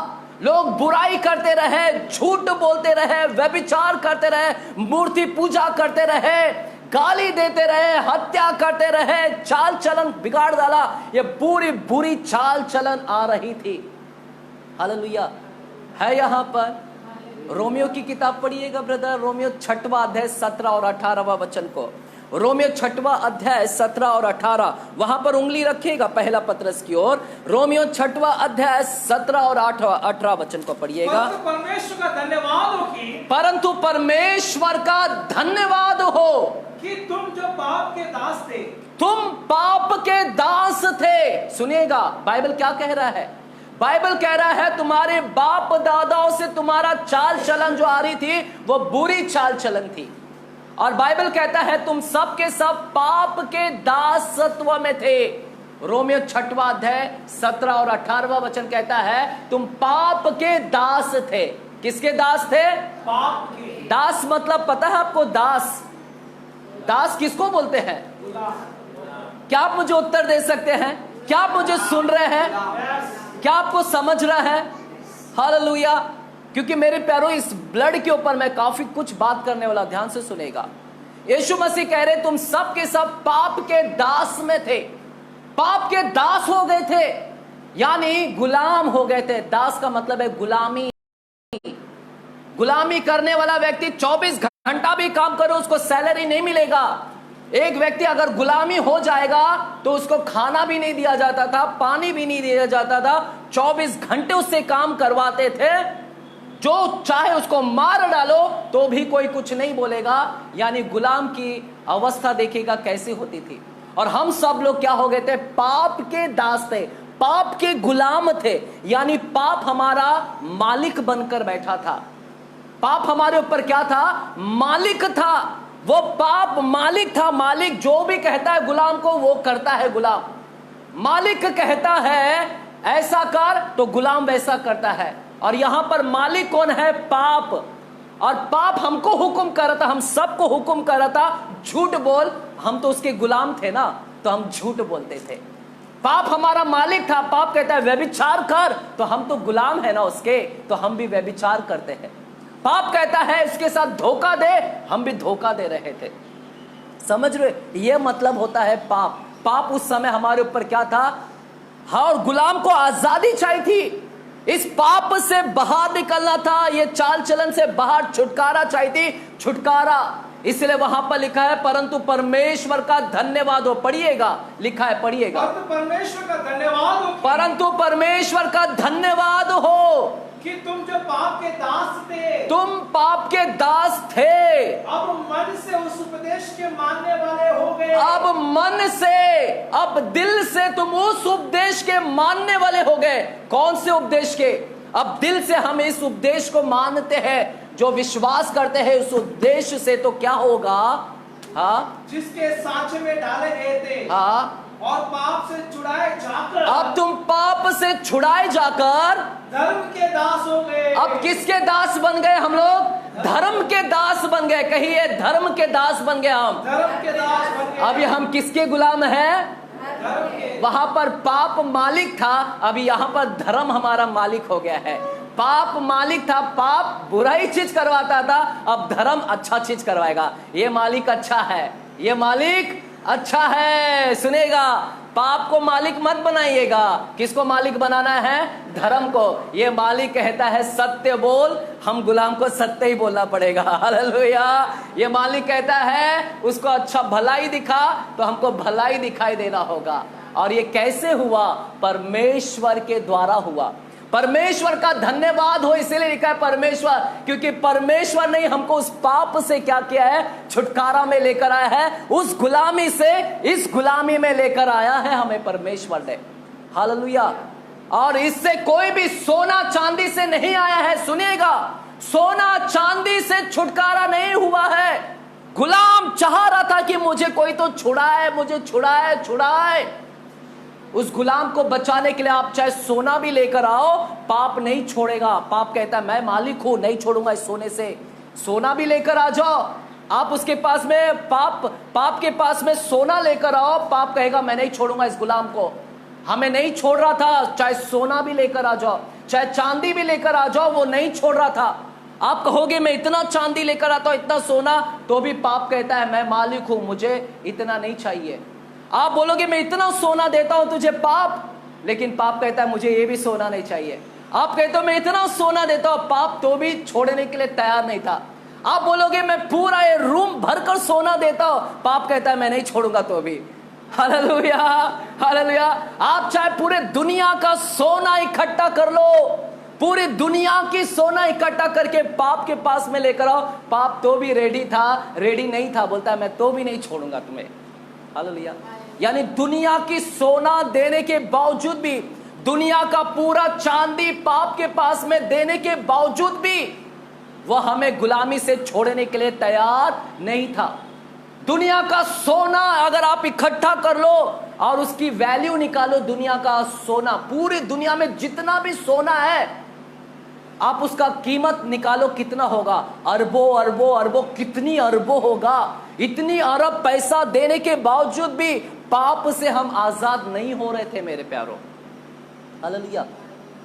लोग बुराई करते रहे, झूठ बोलते रहे, व्यभिचार करते रहे, मूर्ति पूजा करते रहे, गाली देते रहे, हत्या करते रहे, चाल चलन बिगाड़ डाला। ये पूरी बुरी चाल चलन आ रही थी। हालेलुया। है यहां पर रोमियो की किताब पढ़िएगा ब्रदर, रोमियो 6वां अध्याय 17 और 18वां वचन को। रोमियो 6वां अध्याय 17 और 18, वहां पर उंगली रखिएगा पहला पत्रस की ओर। रोमियो 6वां अध्याय 17 और 18 वचन को पढ़िएगा। परमेश्वर का धन्यवाद हो कि, परंतु परमेश्वर का धन्यवाद हो कि तुम जो पाप के दास थे, तुम पाप के दास थे। सुनिएगा बाइबल क्या कह रहा है? बाइबल कह रहा है तुम्हारे बाप दादाओं से तुम्हारा चाल चलन जो आ रही थी वो बुरी चाल चलन थी। और बाइबल कहता है तुम सब के सब पाप के दासत्व में थे। रोमियो 6वां अध्याय 17 और 18वां वचन कहता है तुम पाप के दास थे। किसके दास थे? पाप के। दास मतलब पता है आपको? दास, दास किसको बोलते हैं? क्या आप मुझे उत्तर दे सकते हैं? क्या आप मुझे सुन रहे हैं? क्या आपको समझ रहा है? हालेलुया। क्योंकि मेरे प्यारों इस ब्लड के ऊपर मैं काफी कुछ बात करने वाला, ध्यान से सुनेगा। यीशु मसीह कह रहे तुम सब के सब पाप के दास में थे। पाप के दास हो गए थे, यानी गुलाम हो गए थे। दास का मतलब है गुलामी। गुलामी करने वाला व्यक्ति 24 घंटा भी काम करो उसको सैलरी नहीं मिलेगा। एक व्यक्ति अगर गुलामी हो जाएगा तो उसको खाना भी नहीं दिया जाता था, पानी भी नहीं दिया जाता था। 24 घंटे उससे काम करवाते थे, जो चाहे उसको मार डालो तो भी कोई कुछ नहीं बोलेगा। यानी गुलाम की अवस्था देखिएगा कैसी होती थी। और हम सब लोग क्या हो गए थे? पाप के दास थे, पाप के गुलाम थे। यानी पाप हमारा मालिक बनकर बैठा था। पाप हमारे ऊपर क्या था? मालिक था। वो पाप मालिक था। मालिक जो भी कहता है गुलाम को वो करता है। गुलाम, मालिक कहता है ऐसा कर तो गुलाम वैसा करता है। और यहां पर मालिक कौन है? पाप। और पाप हमको हुक्म कर रहा था, हम सबको हुक्म कर रहा था झूठ बोल। हम तो उसके गुलाम थे ना, तो हम झूठ बोलते थे। पाप हमारा मालिक था। पाप कहता है व्यभिचार कर, तो हम तो गुलाम है ना उसके, तो हम भी व्यभिचार करते हैं। पाप कहता है इसके साथ धोखा दे, हम भी धोखा दे रहे थे। समझ रहे? ये मतलब होता है पाप। पाप उस समय हमारे ऊपर क्या था? हाँ, और गुलाम को आजादी चाहिए थी। इस पाप से बाहर निकलना था, ये चाल चलन से बाहर छुटकारा चाहिए थी, छुटकारा। इसलिए वहां पर लिखा है परंतु परमेश्वर का धन्यवाद हो। पढ़िएगा, लिखा है, पढ़िएगा। परमेश्वर का धन्यवाद हो, परंतु परमेश्वर का धन्यवाद हो कि तुम जो पाप के दास थे, तुम पाप के दास थे, अब मन से उस उपदेश के मानने वाले हो गए। अब मन से, अब दिल से तुम उस उपदेश के मानने वाले हो गए। कौन से उपदेश के? अब दिल से हम इस उपदेश को मानते हैं, जो विश्वास करते हैं उस उपदेश से। तो क्या होगा? हाँ, जिसके सांचे में डाले गए थे, हाँ, और पाप से छुड़ाए जाकर, अब तुम पाप से छुड़ाए जाकर धर्म के दास हो गए। अब किसके दास बन गए हम लोग? धर्म के दास बन गए। कहिए, धर्म के दास बन गए हम। धर्म के दास बन गए। अब ये हम किसके गुलाम हैं? धर्म के। वहां पर पाप मालिक था, अभी यहां पर धर्म हमारा मालिक हो गया है। पाप मालिक था, पाप बुराई चीज करवाता था, अब धर्म अच्छा चीज करवाएगा। ये मालिक अच्छा है, ये मालिक अच्छा है। सुनेगा, पाप को मालिक मत बनाइएगा। किसको मालिक बनाना है? धर्म को। ये मालिक कहता है सत्य बोल, हम गुलाम को सत्य ही बोलना पड़ेगा। हालेलुया। ये मालिक कहता है उसको अच्छा भलाई दिखा, तो हमको भलाई दिखाई देना होगा। और ये कैसे हुआ? परमेश्वर के द्वारा हुआ। परमेश्वर का धन्यवाद हो, इसीलिए लिखा है परमेश्वर, क्योंकि परमेश्वर ने हमको उस पाप से क्या किया है? छुटकारा में लेकर आया है। उस गुलामी से इस गुलामी में लेकर आया है हमें परमेश्वर ने। हालेलुया। और इससे कोई भी सोना चांदी से नहीं आया है। सुनिएगा, सोना चांदी से छुटकारा नहीं हुआ है। गुलाम चाह रहा था कि मुझे कोई तो छुड़ाए, मुझे छुड़ाए, छुड़ाए। उस गुलाम को बचाने के लिए आप चाहे सोना भी लेकर आओ, पाप नहीं छोड़ेगा। पाप कहता है मैं मालिक हूं, नहीं छोड़ूंगा इस सोने से। सोना भी लेकर आ जाओ, आप उसके पास में पाप के पास में सोना लेकर आओ, पाप कहेगा मैं नहीं छोड़ूंगा इस गुलाम को। हमें नहीं छोड़ रहा था, चाहे सोना भी लेकर आ जाओ, चाहे चांदी भी लेकर आ जाओ, वो नहीं छोड़ रहा था। आप कहोगे मैं इतना चांदी लेकर आता हूं, इतना सोना, तो भी पाप कहता है मैं मालिक हूं, मुझे इतना नहीं चाहिए। आप बोलोगे मैं इतना सोना देता हूं तुझे पाप, लेकिन पाप कहता है मुझे ये भी सोना नहीं चाहिए। आप कहते हो मैं इतना सोना देता हूं, पाप तो भी छोड़ने के लिए तैयार नहीं था। आप बोलोगे मैं पूरा ये रूम भरकर सोना देता हूं, पाप कहता है मैं नहीं छोड़ूंगा तो भी। Hallelujah, hallelujah. आप चाहे पूरे दुनिया का सोना इकट्ठा कर लो, पूरी दुनिया की सोना इकट्ठा करके पाप के पास में लेकर आओ, पाप तो भी रेडी नहीं था, बोलता है मैं तो भी नहीं छोड़ूंगा तुम्हें। हालेलुया। यानी दुनिया की सोना देने के बावजूद भी, दुनिया का पूरा चांदी पाप के पास में देने के बावजूद भी वह हमें गुलामी से छोड़ने के लिए तैयार नहीं था। दुनिया का सोना अगर आप इकट्ठा कर लो और उसकी वैल्यू निकालो, दुनिया का सोना, पूरी दुनिया में जितना भी सोना है आप उसका कीमत निकालो कितना होगा, अरबों अरबों अरबों, कितनी अरबों होगा। इतनी अरब पैसा देने के बावजूद भी पाप से हम आजाद नहीं हो रहे थे मेरे प्यारों। हालेलुया।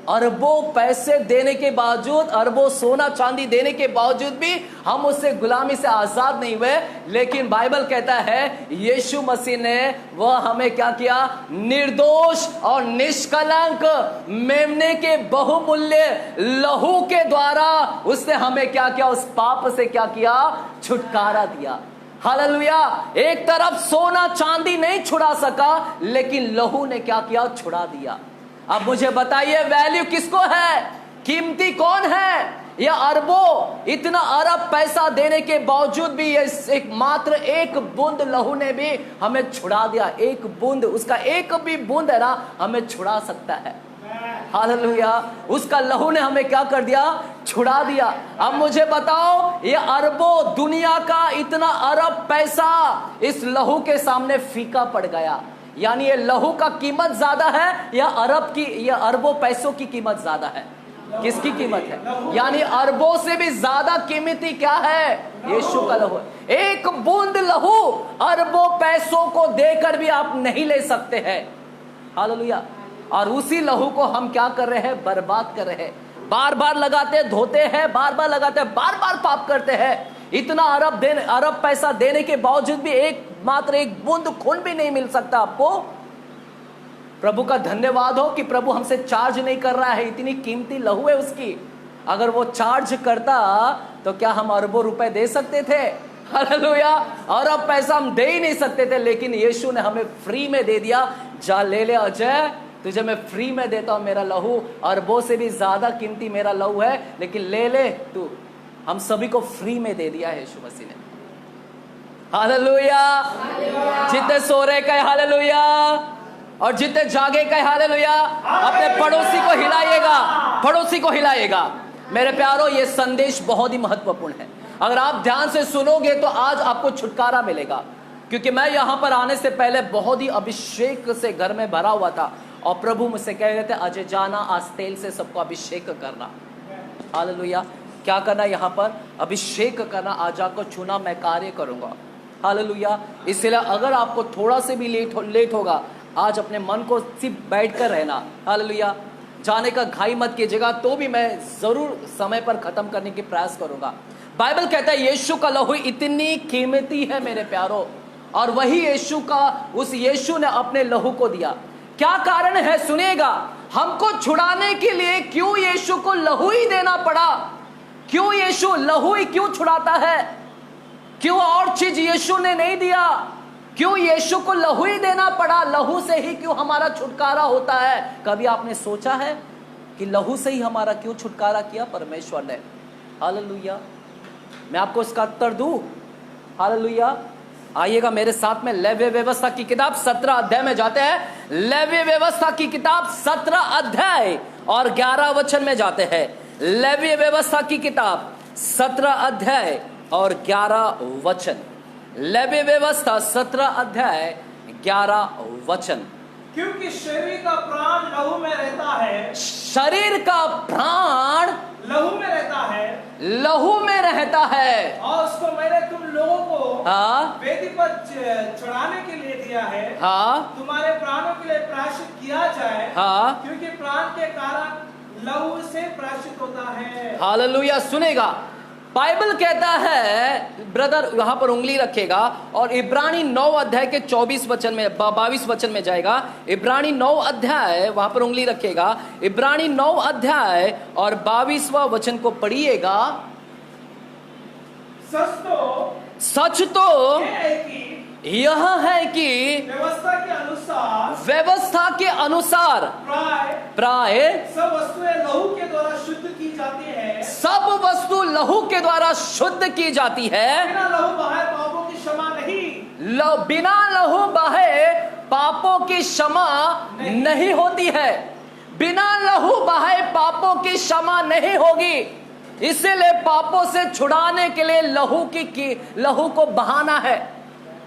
अरबों पैसे देने के बावजूद, अरबों सोना चांदी देने के बावजूद भी हम उससे गुलामी से आजाद नहीं हुए। लेकिन बाइबल कहता है यीशु मसीह ने वह हमें क्या किया, निर्दोष और निष्कलंक मेमने के बहुमूल्य लहू के द्वारा उसने हमें क्या किया, उस पाप से क्या किया, छुटकारा दिया। हालेलुया। एक तरफ सोना चांदी नहीं छुड़ा सका, लेकिन लहू ने क्या किया, छुड़ा दिया। अब मुझे बताइए वैल्यू किसको है, कीमती कौन है? या अरबों, इतना अरब पैसा देने के बावजूद भी एक मात्र एक बूंद लहू ने भी हमें छुड़ा दिया। एक बूंद, उसका एक भी बूंद है ना, हमें छुड़ा सकता है। हालेलुया। उसका लहू ने हमें क्या कर दिया, छुड़ा दिया। अब मुझे बताओ ये अरबों दुनिया का इतना अरब पैसा इस लहू के सामने फीका पड़ गया। यानी ये लहू का कीमत ज्यादा है या अरब की, या अरबों पैसों की कीमत ज्यादा है? किसकी कीमत है? यानी अरबों से भी ज्यादा कीमती क्या है? यीशु का लहू। एक बूंद लहू अरबों पैसों को देकर भी आप नहीं ले सकते हैं। हालेलुया। और उसी लहू को हम क्या कर रहे हैं, बर्बाद कर रहे हैं। बार बार लगाते धोते हैं, बार बार लगाते हैं, बार बार पाप करते हैं। इतना अरब पैसा देने के बावजूद भी मात्र एक बूंद खून भी नहीं मिल सकता आपको। प्रभु का धन्यवाद हो कि प्रभु हमसे चार्ज नहीं कर रहा है, इतनी कीमती लहू है उसकी। अगर वो चार्ज करता तो क्या हम अरबों रुपए दे सकते थे? हालेलुया। अरब पैसा हम दे ही नहीं सकते थे, लेकिन यीशु ने हमें फ्री में दे दिया। जा ले ले अजय, तुझे मैं फ्री में देता हूं मेरा लहू, अरबों से भी ज्यादा कीमती मेरा लहू है, लेकिन ले ले तू। हम सभी को फ्री में दे दिया है यीशु मसीह ने। हालेलुया। जितने सो रहे कहे हालेलुया, और जितने जागे कहे हालेलुया। अपने पड़ोसी को हिलाइएगा, पड़ोसी को हिलाइएगा। मेरे प्यारो, ये संदेश बहुत ही महत्वपूर्ण है। अगर आप ध्यान से सुनोगे तो आज आपको छुटकारा मिलेगा। क्योंकि मैं यहां पर आने से पहले बहुत ही अभिषेक से घर में भरा हुआ था, और प्रभु मुझसे कह रहे थे अजय जाना, आज तेल से सबको अभिषेक करना। हालेलुया। क्या करना? यहाँ पर अभिषेक करना, आज आपको छूना, मैं कार्य करूंगा। हालेलुया। इसलिए अगर आपको थोड़ा से भी लेट होगा, आज अपने मन को सिर्फ बैठ कर रहना। हालेलुया। जाने का घाई मत कीजिएगा, तो भी मैं जरूर समय पर खत्म करने की प्रयास करूंगा। बाइबल कहता है यीशु का लहू इतनी कीमती है मेरे प्यारो, और वही उस यीशु ने अपने लहू को दिया। क्या कारण है सुनिएगा। हमको छुड़ाने के लिए क्यों यीशु को लहू ही देना पड़ा? क्यों यीशु लहू ही क्यों छुड़ाता है? क्यों और चीज यीशु ने नहीं दिया? क्यों यीशु को लहू ही देना पड़ा? लहू से ही क्यों हमारा छुटकारा होता है? कभी आपने सोचा है कि लहू से ही हमारा क्यों छुटकारा किया परमेश्वर ने? हालेलुया। मैं आपको इसका उत्तर दूं? हालेलुया। आइएगा मेरे साथ में लेवी व्यवस्था की किताब 17 अध्याय में जाते हैं। लेवी व्यवस्था की किताब 17 अध्याय और 11 वचन में जाते हैं। लेवी व्यवस्था की किताब 17 अध्याय और 11 वचन। लेवी व्यवस्था 17 अध्याय 11 वचन। क्योंकि शरीर का प्राण लहू में रहता है, शरीर का प्राण लहू में रहता है, लहू में रहता है, और उसको मैंने तुम लोगों को हाँ वेदी पर चढ़ाने के लिए दिया है। हाँ तुम्हारे प्राणों के लिए प्रायश्चित किया जाए, हाँ, क्योंकि प्राण के कारण लहू से प्रायश्चित होता है। हालेलुया। सुनेगा, बाइबल कहता है, ब्रदर यहां पर उंगली रखेगा और इब्रानी 9 अध्याय के 24 वचन में 22 वचन में जाएगा। इब्रानी 9 अध्याय, वहां पर उंगली रखेगा। इब्रानी 9 अध्याय और 22वां वचन को पढ़िएगा। सच तो यह है कि व्यवस्था के अनुसार प्राय सब वस्तुएं लहू के द्वारा शुद्ध की जाती है। सब वस्तु लहू के द्वारा शुद्ध की जाती है। बिना लहू बहाए पापों की क्षमा नहीं। बिना लहू बहाए पापों की क्षमा नहीं होती है। बिना लहू बहाए पापों की क्षमा नहीं होगी। इसीलिए पापों से छुड़ाने के लिए लहू को बहाना है।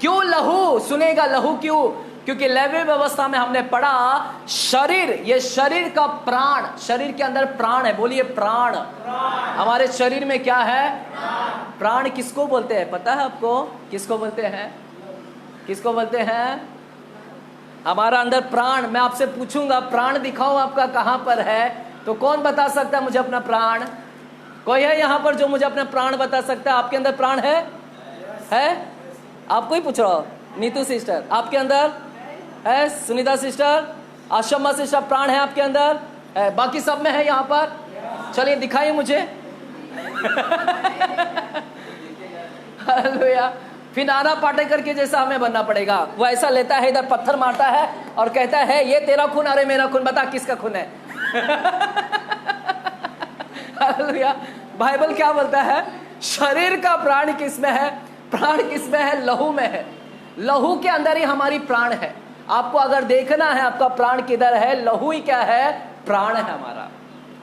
क्यों लहू? सुनेगा लहू क्यों? क्योंकि लेवी व्यवस्था में हमने पढ़ा शरीर, ये शरीर का प्राण, शरीर के अंदर प्राण है। बोलिए प्राण। हमारे शरीर में क्या है? प्राण किसको बोलते हैं? पता है आपको किसको बोलते हैं? किसको बोलते हैं? हमारा अंदर प्राण। मैं आपसे पूछूंगा प्राण दिखाओ आपका कहां पर है, तो कौन बता सकता है मुझे अपना प्राण? कोई है यहां पर जो मुझे अपना प्राण बता सकता है? आपके अंदर प्राण है? आपको ही पूछ रहा हूं। नीतू सिस्टर आपके अंदर है? सुनीता सिस्टर, आशम्मा सिस्टर, प्राण है आपके अंदर? है। बाकी सब में है यहाँ पर? चलिए दिखाइए मुझे। हालेलुया। फिर नाना पाटेकर के जैसा हमें बनना पड़ेगा। वो ऐसा लेता है, इधर पत्थर मारता है और कहता है ये तेरा खून, अरे मेरा खून, बता किसका खून है? हालेलुया। बाइबल क्या बोलता है? शरीर का प्राण किसमें है? प्राण किसमें है? लहू में है। लहू के अंदर ही हमारी प्राण है। आपको अगर देखना है आपका प्राण किधर है, लहू ही क्या है? प्राण है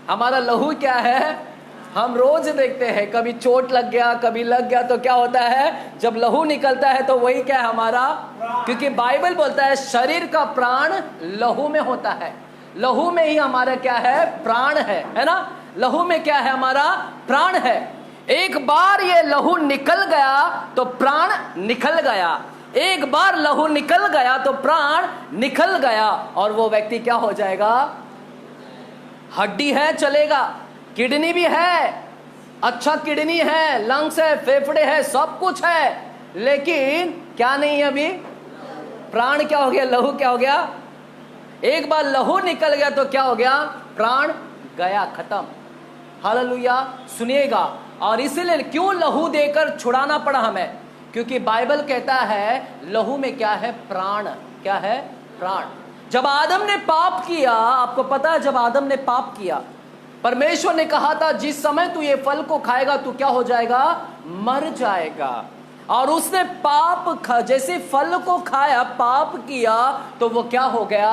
हमारा लहू क्या है? हम रोज देखते हैं, कभी चोट लग गया, कभी लग गया, तो क्या होता है? जब लहू निकलता है तो वही क्या है? हमारा। क्योंकि बाइबल बोलता है शरीर का प्राण लहू में होता है। लहू में ही हमारा क्या है? प्राण है ना? लहू में क्या है? हमारा प्राण है। एक बार ये लहू निकल गया तो प्राण निकल गया। एक बार लहू निकल गया तो प्राण निकल गया, और वो व्यक्ति क्या हो जाएगा? हड्डी है चलेगा, किडनी भी है, अच्छा किडनी है, लंग्स है, फेफड़े है, सब कुछ है, लेकिन क्या नहीं है अभी? प्राण क्या हो गया? लहू क्या हो गया? एक बार लहू निकल गया तो क्या हो गया? प्राण गया, खत्म। हालेलुया। सुनिएगा, और इसीलिए क्यों लहू देकर छुड़ाना पड़ा हमें? क्योंकि बाइबल कहता है लहू में क्या है? प्राण। क्या है? प्राण। जब आदम ने पाप किया, आपको पता है जब आदम ने पाप किया, परमेश्वर ने कहा था जिस समय तू ये फल को खाएगा तू क्या हो जाएगा? मर जाएगा। और उसने जैसे फल को खाया, पाप किया, तो वो क्या हो गया?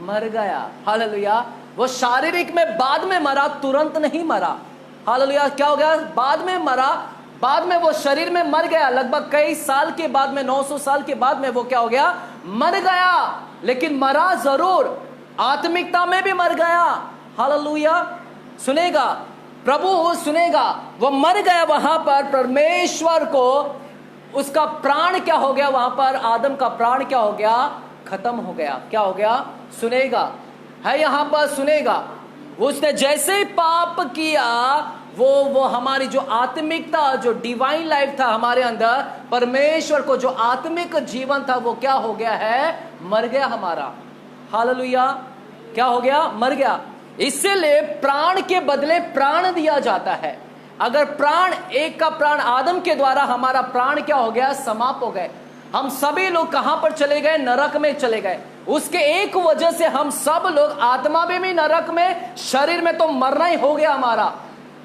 मर गया। हालेलुया। वो शारीरिक में बाद में मरा, तुरंत नहीं मरा। हालेलुया। क्या हो गया? बाद में मरा, बाद में वो शरीर में मर गया। लगभग कई साल के बाद में, 900 साल के बाद में वो क्या हो गया? मर गया। लेकिन मरा जरूर, आत्मिकता में भी मर गया। हालेलुया। सुनेगा प्रभु, सुनेगा, वो मर गया वहां पर। परमेश्वर को उसका प्राण क्या हो गया? वहां पर आदम का प्राण क्या हो गया? खत्म हो गया। क्या हो गया? सुनेगा, है यहां पर, सुनेगा। उसने जैसे ही पाप किया, वो हमारी जो आत्मिकता, जो डिवाइन लाइफ था हमारे अंदर, परमेश्वर को जो आत्मिक जीवन था, वो क्या हो गया है? मर गया हमारा। हालेलुया। क्या हो गया? मर गया। इसलिए प्राण के बदले प्राण दिया जाता है। अगर प्राण, एक का प्राण आदम के द्वारा हमारा प्राण क्या हो गया? समाप्त हो गए। हम सभी लोग कहां पर चले गए? नरक में चले गए। उसके एक वजह से हम सब लोग आत्मा में भी नरक में, शरीर में तो मरना ही हो गया हमारा।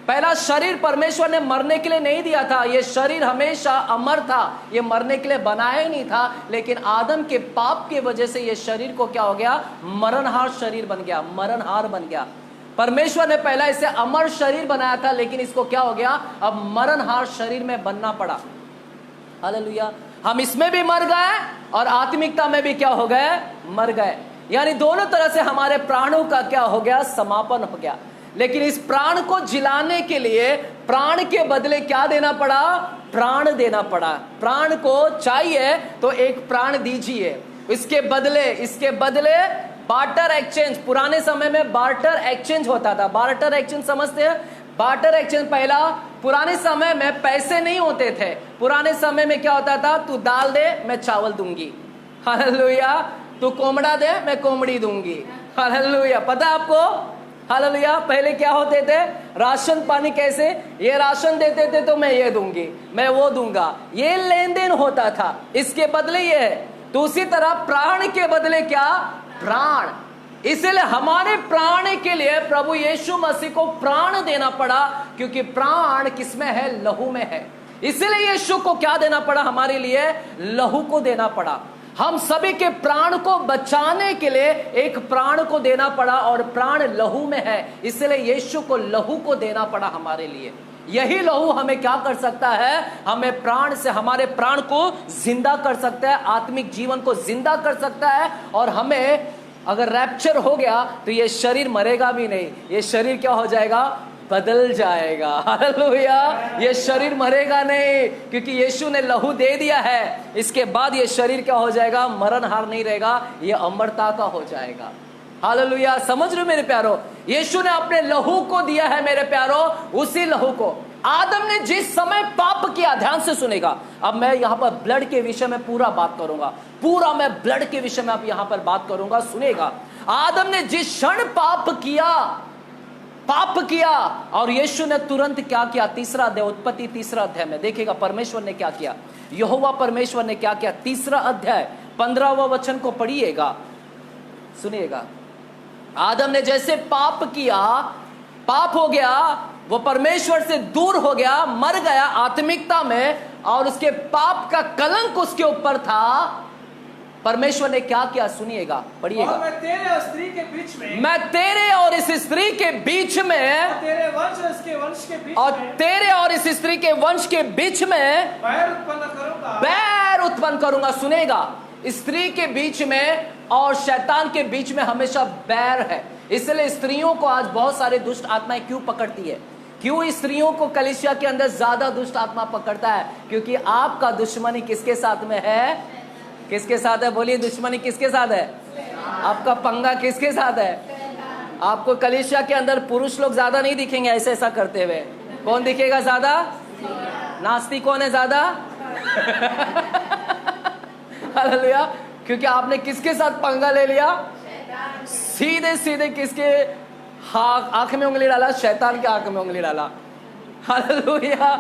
पहला शरीर परमेश्वर ने मरने के लिए नहीं दिया था। ये शरीर हमेशा अमर था, ये मरने के लिए बनाया ही नहीं था। लेकिन आदम के पाप की वजह से ये शरीर को क्या हो गया? मरणहार शरीर बन गया, मरणहार बन गया। परमेश्वर ने पहला इसे अमर शरीर बनाया था, लेकिन इसको क्या हो गया? अब मरणहार शरीर में बनना पड़ा। हालेलुया। हम इसमें भी मर गए और आत्मिकता में भी क्या हो गए? मर गए। यानी दोनों तरह से हमारे प्राणों का क्या हो गया? समापन हो गया। लेकिन इस प्राण को जिलाने के लिए प्राण के बदले क्या देना पड़ा? प्राण देना पड़ा। प्राण को चाहिए तो एक प्राण दीजिए, इसके बदले बार्टर एक्सचेंज। पुराने समय में बार्टर एक्सचेंज होता था। बार्टर एक्सचेंज समझते हैं? बार्टर एक्सचेंज पहला, पुराने समय में पैसे नहीं होते थे। पुराने समय में क्या होता था? तू दाल दे, मैं चावल दूंगी। हालेलुया। तू कोमड़ा दे, मैं कोमड़ी दूंगी। हालेलुया। पता आपको? हालेलुया। पहले क्या होते थे? राशन पानी। कैसे? ये राशन देते थे तो मैं ये दूंगी, मैं वो दूंगा, ये लेन देन होता था। इसके बदले ये है। तो उसी तरह प्राण के बदले क्या? प्राण। इसलिए हमारे प्राण के लिए प्रभु यीशु मसीह को प्राण देना पड़ा, क्योंकि प्राण किसमें है? लहू में है। इसलिए यीशु को क्या देना पड़ा? हमारे लिए लहू को देना पड़ा। हम सभी के प्राण को बचाने के लिए एक प्राण को देना पड़ा, और प्राण लहू में है, इसलिए यीशु को लहू को देना पड़ा हमारे लिए। यही लहू हमें क्या कर सकता है, हमें प्राण से, हमारे प्राण को जिंदा कर सकता है, आत्मिक जीवन को जिंदा कर सकता है। और हमें अगर रैप्चर हो गया तो ये शरीर मरेगा भी नहीं, ये शरीर क्या हो जाएगा, बदल जाएगा। हालेलुया, ये शरीर मरेगा नहीं, क्योंकि यीशु ने लहू दे दिया है। इसके बाद ये शरीर क्या हो जाएगा, मरणहार नहीं रहेगा, ये अमरता का हो जाएगा। हालेलुया, समझ रहे मेरे प्यारो, यीशु ने अपने लहू को दिया है मेरे प्यारो। उसी लहू को आदम ने जिस समय पाप किया, ध्यान से सुनेगा, अब मैं यहां पर ब्लड के विषय में पूरा बात करूंगा, पूरा मैं ब्लड के विषय में आप यहां पर बात करूंगा, सुनेगा। आदम ने जिस क्षण पाप किया और यीशु ने तुरंत क्या किया, तीसरा अध्याय, उत्पत्ति तीसरा अध्याय में देखिएगा परमेश्वर ने क्या किया, यहोवा परमेश्वर ने क्या किया। तीसरा अध्याय 15वां वचन को पढ़िएगा, सुनिएगा। आदम ने जैसे पाप किया, पाप हो गया, वो परमेश्वर से दूर हो गया, मर गया आत्मिकता में, और उसके पाप का कलंक उसके ऊपर था। परमेश्वर ने क्या किया, सुनिएगा, पढ़िएगा। मैं तेरे और स्त्री के बीच में, मैं तेरे और इस स्त्री के बीच में, तेरे वंश और इसके वंश के बीच और में, तेरे और इस स्त्री के वंश के बीच में बैर उत्पन्न करूंगा, बैर उत्पन्न करूंगा। सुनेगा, स्त्री के बीच में और शैतान के बीच में हमेशा बैर है। इसलिए स्त्रियों को आज बहुत सारे दुष्ट आत्माएं क्यों पकड़ती है, क्यों स्त्रियों को कलीसिया के अंदर ज्यादा दुष्ट आत्मा पकड़ता है, क्योंकि आपका दुश्मनी किसके साथ में है, किसके साथ है, बोलिए, दुश्मनी किसके साथ है, आपका पंगा किसके साथ है। आपको कलीसिया के अंदर पुरुष लोग ज्यादा नहीं दिखेंगे ऐसे ऐसा करते हुए, कौन दिखेगा ज्यादा, नास्तिक कौन है ज्यादा। हालेलुया, क्योंकि आपने किसके साथ पंगा ले लिया, सीधे सीधे किसके आंख में उंगली डाला, शैतान के आंख में उंगली डाला। हालेलुया,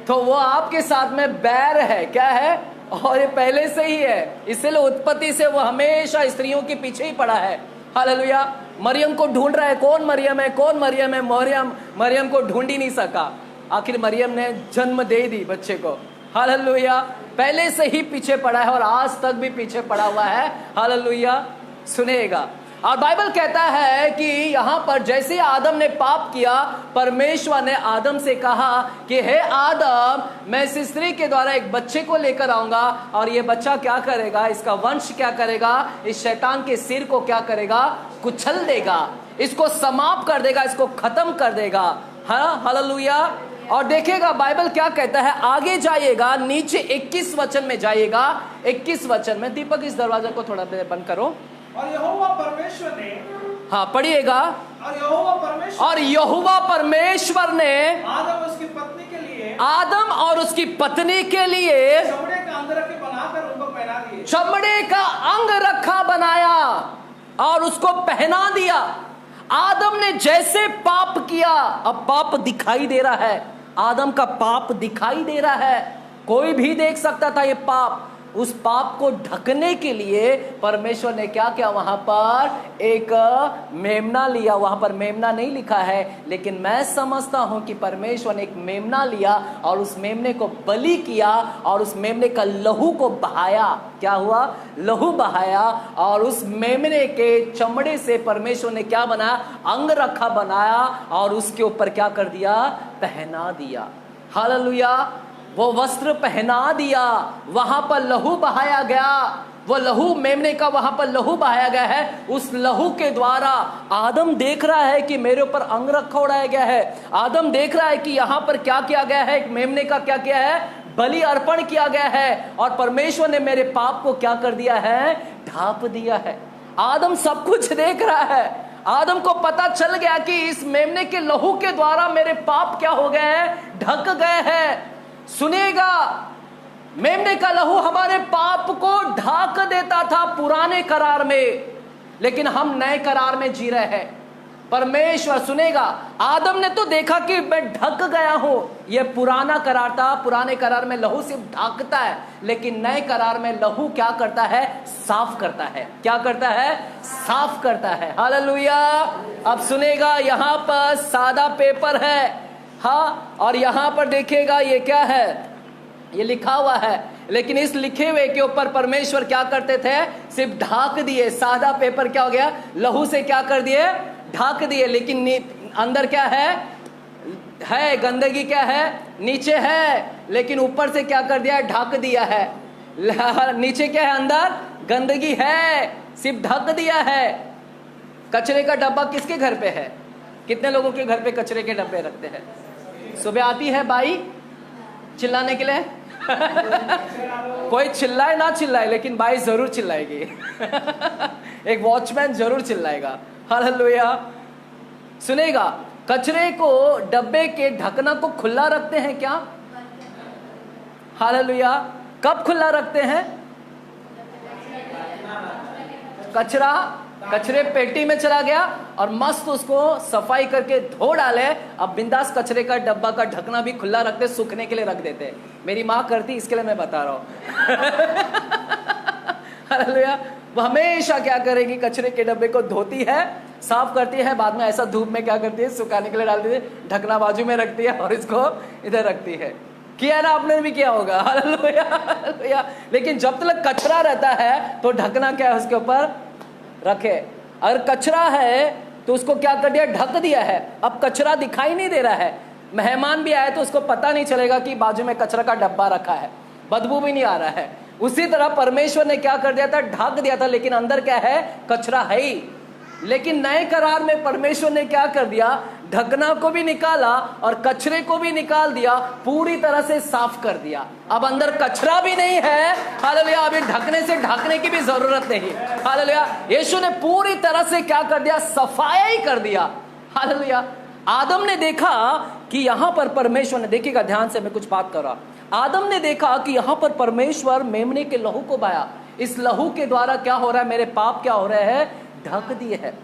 तो वो आपके साथ में बैर है, क्या है, और ये पहले से ही है। इसलिए उत्पत्ति से वो हमेशा स्त्रियों के पीछे ही पड़ा है। हालेलुया, मरियम को ढूंढ रहा है, कौन मरियम है, कौन मरियम है। मरियम को ढूंढ ही नहीं सका, आखिर मरियम ने जन्म दे दी बच्चे को। हालेलुया, पहले से ही पीछे पड़ा है और आज तक भी पीछे पड़ा हुआ है। हालेलुया, सुनेगा। और बाइबल कहता है कि यहां पर जैसे आदम ने पाप किया, परमेश्वर ने आदम से कहा कि हे आदम, मैं इस स्त्री के द्वारा एक बच्चे को लेकर आऊंगा, और ये बच्चा क्या करेगा, इसका वंश क्या करेगा, इस शैतान के सिर को क्या करेगा, कुचल देगा, इसको समाप्त कर देगा, इसको खत्म कर देगा। हाँ, हालेलुया। और देखिएगा बाइबल क्या कहता है, आगे जाइएगा, नीचे 21 वचन में जाइएगा, 21 वचन में। दीपक, इस दरवाजे को थोड़ा देर बंद करो। और यहोवा परमेश्वर ने, हाँ पढ़िएगा, और यहोवा परमेश्वर ने आदम और उसकी पत्नी के लिए, आदम और उसकी पत्नी के लिए चमड़े का अंगरखा बनाकर उनको पहना दिए, चमड़े का अंगरखा बनाया और उसको पहना दिया। आदम ने जैसे पाप किया, अब पाप दिखाई दे रहा है, आदम का पाप दिखाई दे रहा है, कोई भी देख सकता था ये पाप। उस पाप को ढकने के लिए परमेश्वर ने क्या किया, वहां पर एक मेमना लिया। वहां पर मेमना नहीं लिखा है, लेकिन मैं समझता हूं कि परमेश्वर ने एक मेमना लिया और उस मेमने को बलि किया और उस मेमने का लहू को बहाया। क्या हुआ, लहू बहाया, और उस मेमने के चमड़े से परमेश्वर ने क्या बनाया, अंगरखा बनाया और उसके ऊपर क्या कर दिया, पहना दिया। हालेलुया, वो वस्त्र पहना दिया, वहां पर लहू बहाया गया, वो लहू मेमने का वहां पर लहू बहाया गया है। उस लहू के द्वारा आदम देख रहा है कि मेरे ऊपर अंगरखा उड़ाया गया है, आदम देख रहा है कि यहां पर क्या किया गया है, एक मेमने का क्या किया है, बलि अर्पण किया गया है, और परमेश्वर ने मेरे पाप को क्या कर दिया है, ढांप दिया है। आदम सब कुछ देख रहा है, आदम को पता चल गया कि इस मेमने के लहू के द्वारा मेरे पाप क्या हो गए हैं, ढक गए हैं। सुनिएगा, मेमने का लहू हमारे पाप को ढाक देता था पुराने करार में, लेकिन हम नए करार में जी रहे हैं। परमेश्वर, सुनेगा, आदम ने तो देखा कि मैं ढक गया हूं, यह पुराना करार था। पुराने करार में लहू सिर्फ ढाकता है, लेकिन नए करार में लहू क्या करता है, साफ करता है। क्या करता है, साफ करता है। हालेलुया। अब सुनेगा, यहां पर सादा पेपर है, हाँ, और यहां पर देखिएगा ये क्या है, ये लिखा हुआ है, लेकिन इस लिखे हुए के ऊपर परमेश्वर क्या करते थे, सिर्फ ढाक दिए। सादा पेपर क्या हो गया, लहू से क्या कर दिए, ढाक दिए, लेकिन अंदर क्या है, है, गंदगी क्या है, नीचे है, लेकिन ऊपर से क्या कर दिया है, ढक दिया है। नीचे क्या है, अंदर गंदगी है, सिर्फ ढक दिया है। कचरे का डब्बा किसके घर पे है? कितने लोगों के घर पे कचरे के डब्बे रखते हैं? सुबह आती है बाई चिल्लाने के लिए कोई चिल्लाए ना चिल्लाए, लेकिन बाई जरूर चिल्लाएगी एक वॉचमैन जरूर चिल्लाएगा। हालेलुया। सुनेगा, कचरे को, डब्बे के ढकना को खुला रखते हैं क्या? हालेलुया। कब खुला रखते हैं? कचरा कचरे पेटी में चला गया और मस्त उसको सफाई करके धो डाले, अब बिंदास कचरे का डब्बा का ढकना भी खुला रखते, सूखने के लिए रख देते। मेरी माँ करती, इसके लिए मैं बता रहा हूँ हालेलुया। वो हमेशा क्या करेगी, कचरे के डब्बे को धोती है, साफ करती है, बाद में ऐसा धूप में क्या करती है, सुखाने के लिए डालती है, ढकना बाजू में रखती है और इसको इधर रखती है। किया ना, आपने भी किया होगा। Hallelujah hallelujah. लेकिन जब तक कचरा रहता है तो ढकना क्या है, उसके ऊपर रखे। अगर कचरा है तो उसको क्या कर दिया, ढक दिया है। अब कचरा दिखाई नहीं दे रहा है, मेहमान भी आए तो उसको पता नहीं चलेगा कि बाजू में कचरा का डब्बा रखा है, बदबू भी नहीं आ रहा है। उसी तरह परमेश्वर ने क्या कर दिया था, ढक दिया था, लेकिन अंदर क्या है, कचरा है ही। लेकिन नए करार में परमेश्वर ने क्या कर दिया, ढकना को भी निकाला और कचरे को भी निकाल दिया, पूरी तरह से साफ कर दिया। अब अंदर कचरा भी नहीं है। हालेलुया। अभी ढकने से ढकने की भी जरूरत नहीं। हालेलुया। यीशु ने पूरी तरह से क्या कर दिया, सफाई कर दिया। हालेलुया। आदम ने देखा कि यहां पर परमेश्वर ने, देखिएगा ध्यान से, मैं कुछ बात कर रहा। आदम ने देखा कि यहां पर परमेश्वर मेमने के लहू को बहाया। इस लहू के द्वारा क्या हो रहा है, मेरे पाप क्या हो रहे हैं, ढक दिए हैं।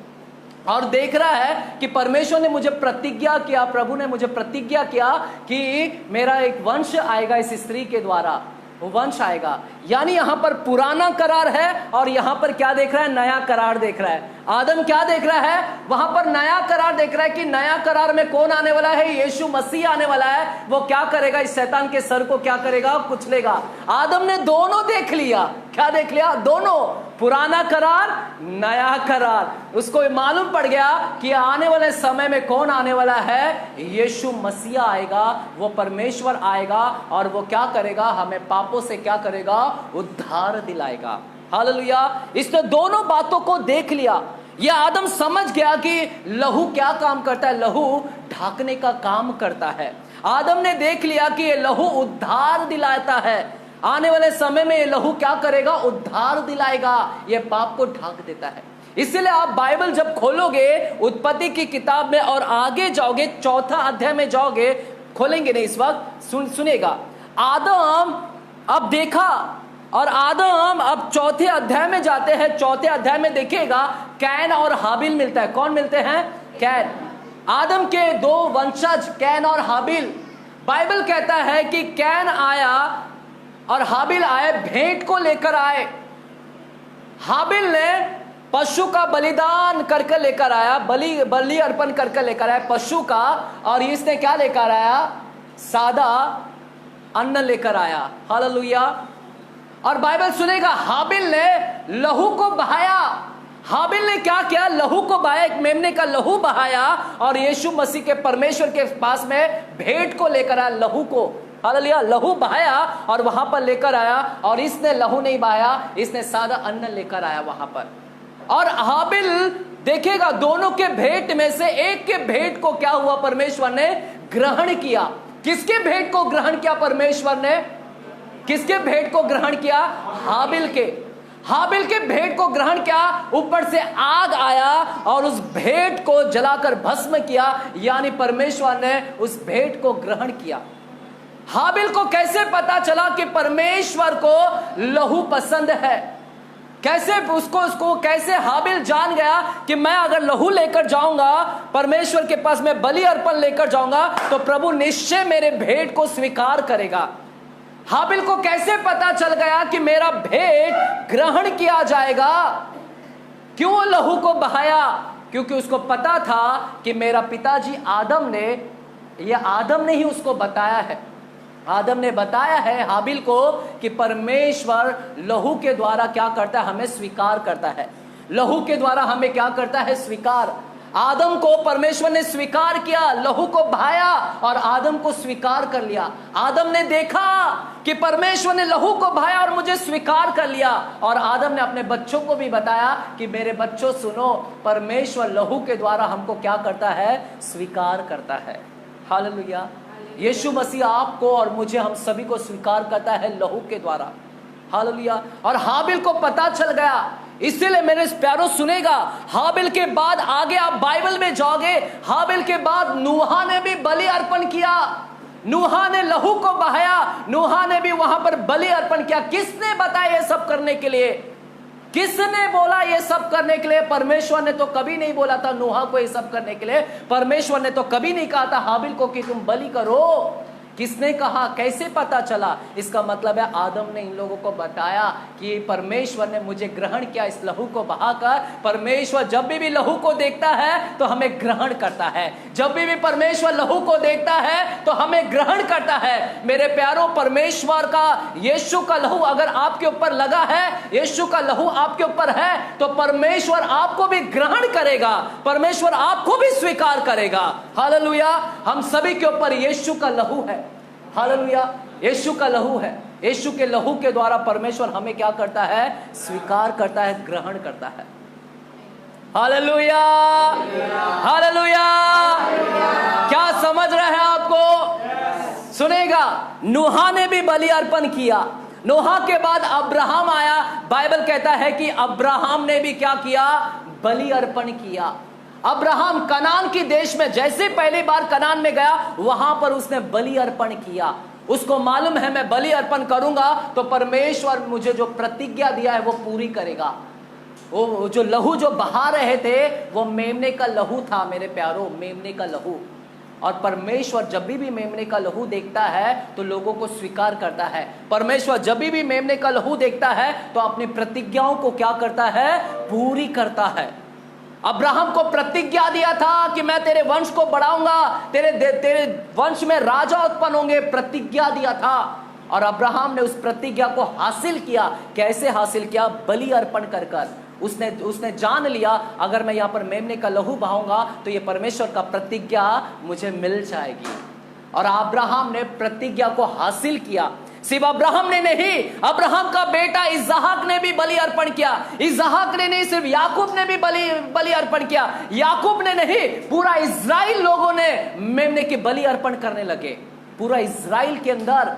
और देख रहा है कि परमेश्वर ने मुझे प्रतिज्ञा किया, प्रभु ने मुझे प्रतिज्ञा किया कि मेरा एक वंश आएगा इस स्त्री के द्वारा, वो वंश आएगा। यानी यहां पर पुराना करार है और यहां पर क्या देख रहा है, नया करार देख रहा है। आदम क्या देख रहा है, वहां पर नया करार देख रहा है कि नया करार में कौन आने वाला है, यीशु मसीह आने वाला है। वो क्या करेगा, इस शैतान के सर को क्या करेगा, कुचलेगा। आदम ने दोनों देख लिया। क्या देख लिया, दोनों, पुराना करार, नया करार। उसको मालूम पड़ गया कि आने वाले समय में कौन आने वाला है, यीशु मसीह आएगा, वो परमेश्वर आएगा और वो क्या करेगा, हमें पापों से क्या करेगा, उद्धार दिलाएगा। हालेलुया। इसने दोनों बातों को देख लिया। यह आदम समझ गया कि लहू क्या काम करता है, लहू ढाकने का काम करता है। आदम ने देख लिया कि ये लहू उद्धार दिलाता है। आने वाले समय में ये लहू क्या करेगा, उद्धार दिलाएगा, ये पाप को ढाक देता है। इसलिए आप बाइबल जब खोलोगे, उत्पत्ति की किताब में और आगे जाओगे, 4 अध्याय में जाओगे, खोलेंगे नहीं इस वक्त, सुनेगा। आदम अब देखा, और आदम अब 4 अध्याय में जाते हैं। 4 अध्याय में देखिएगा, कैन और हाबिल मिलता है। कौन मिलते हैं, कैन। आदम के 2 वंशज कैन और हाबिल। बाइबल कहता है कि कैन आया और हाबिल आए, भेंट को लेकर आए। हाबिल ने पशु का बलिदान करके लेकर आया, बलि अर्पण करके लेकर आया पशु का, और इसने क्या लेकर आया, सादा अन्न लेकर आया। हालेलुया। और बाइबल सुनेगा, हाबिल ने लहू को बहाया। हाबिल ने क्या किया, लहू को बहाया, एक मेमने का लहू बहाया, और यीशु मसीह के परमेश्वर के पास में भेंट को लेकर आया, लहू को। हालेलुया। लहू बहाया और वहां पर लेकर आया, और इसने लहू नहीं बहाया, इसने सादा अन्न लेकर आया वहां पर। और हाबिल देखेगा, दोनों के भेंट में से एक के भेंट को क्या हुआ, परमेश्वर ने ग्रहण किया। किसके भेंट को ग्रहण किया परमेश्वर ने, किसके भेंट को ग्रहण किया, हाबिल के। हाबिल के भेंट को ग्रहण किया, ऊपर से आग आया और उस भेंट को जलाकर भस्म किया, यानी परमेश्वर ने उस भेंट को ग्रहण किया। हाबिल को कैसे पता चला कि परमेश्वर को लहू पसंद है, कैसे उसको कैसे हाबिल जान गया कि मैं अगर लहू लेकर जाऊंगा परमेश्वर के पास, मैं बलि अर्पण लेकर जाऊंगा, तो प्रभु निश्चय मेरे भेंट को स्वीकार करेगा। हाबिल को कैसे पता चल गया कि मेरा भेंट ग्रहण किया जाएगा, क्यों लहू को बहाया, क्योंकि उसको पता था कि मेरा पिताजी आदम ने, यह आदम ने ही उसको बताया है, आदम ने बताया है हाबिल को कि परमेश्वर लहू के द्वारा क्या करता है, हमें स्वीकार करता है। लहू के द्वारा हमें क्या करता है, स्वीकार। आदम को परमेश्वर ने स्वीकार किया, लहू को बहाया और आदम को स्वीकार कर लिया। आदम ने देखा कि परमेश्वर ने लहू को बहाया और मुझे स्वीकार कर लिया, और आदम ने अपने बच्चों को भी बताया कि मेरे बच्चों सुनो, परमेश्वर लहू के द्वारा हमको क्या करता है? स्वीकार करता है। हालेलुया। यीशु मसीह आपको और मुझे, हम सभी को स्वीकार करता है लहू के द्वारा। हालेलुया। और हाबिल को पता चल गया, इसीलिए मेरे प्यारों सुनेगा, हाबिल के बाद आगे आप बाइबल में जाओगे, हाबिल के बाद नूहा ने भी बलि अर्पण किया। नूहा ने लहू को बहाया, नूहा ने भी वहां पर बलि अर्पण किया। किसने बताया ये सब करने के लिए? किसने बोला ये सब करने के लिए? परमेश्वर ने तो कभी नहीं बोला था नूहा को ये सब करने के लिए। परमेश्वर ने तो कभी नहीं कहा था हाबिल को कि तुम बलि करो। किसने कहा? कैसे पता चला? इसका मतलब है आदम ने इन लोगों को बताया कि परमेश्वर ने मुझे ग्रहण किया इस लहू को बहाकर। परमेश्वर जब भी लहू को देखता है तो हमें ग्रहण करता है। जब भी परमेश्वर लहू को देखता है तो हमें ग्रहण करता है। मेरे प्यारों, परमेश्वर का, यीशु का लहू अगर आपके ऊपर लगा है, यीशु का लहू आपके ऊपर है, तो परमेश्वर आपको भी ग्रहण करेगा, परमेश्वर आपको भी स्वीकार करेगा। हालेलुया। हम सभी के ऊपर यीशु का लहू है। हालेलुया। यीशु का लहू है। यीशु के लहू के द्वारा परमेश्वर हमें क्या करता है? स्वीकार करता है, ग्रहण करता है। हालेलुया। हालेलुया। क्या समझ रहे हैं आपको? सुनेगा, नूहा ने भी बलि अर्पण किया। नूहा के बाद अब्राहम आया। बाइबल कहता है कि अब्राहम ने भी क्या किया? बलि अर्पण किया। अब्राहम कनान की देश में जैसे पहली बार कनान में गया, वहां पर उसने बलि अर्पण किया। उसको मालूम है मैं बलि अर्पण करूंगा तो परमेश्वर मुझे जो प्रतिज्ञा दिया है वो पूरी करेगा। वो जो लहू जो बहा रहे थे वो मेमने का लहू था। मेरे प्यारों, मेमने का लहू। और परमेश्वर जब भी मेमने का लहू देखता है तो लोगों को स्वीकार करता है। परमेश्वर जब भी मेमने का लहू देखता है तो अपनी प्रतिज्ञाओं को क्या करता है? पूरी करता है। अब्राहम को प्रतिज्ञा दिया था कि मैं तेरे वंश को बढ़ाऊंगा, तेरे वंश में राजा उत्पन्न होंगे, प्रतिज्ञा दिया था। और अब्राहम ने उस प्रतिज्ञा को हासिल किया। कैसे हासिल किया? बलि अर्पण कर कर। उसने जान लिया अगर मैं यहाँ पर मेमने का लहू बहाऊंगा तो ये परमेश्वर का प्रतिज्ञा मुझे मिल जाएगी। और अब्राहम ने प्रतिज्ञा को हासिल किया। सिर्फ अब्राहम ने नहीं, अब्राहम का बेटा इसहाक ने भी बलि अर्पण किया। इसहाक ने नहीं, सिर्फ याकूब ने भी बलि अर्पण किया। याकूब ने नहीं, पूरा इजराइल लोगों ने मेमने की बलि अर्पण करने लगे। पूरा इजराइल के अंदर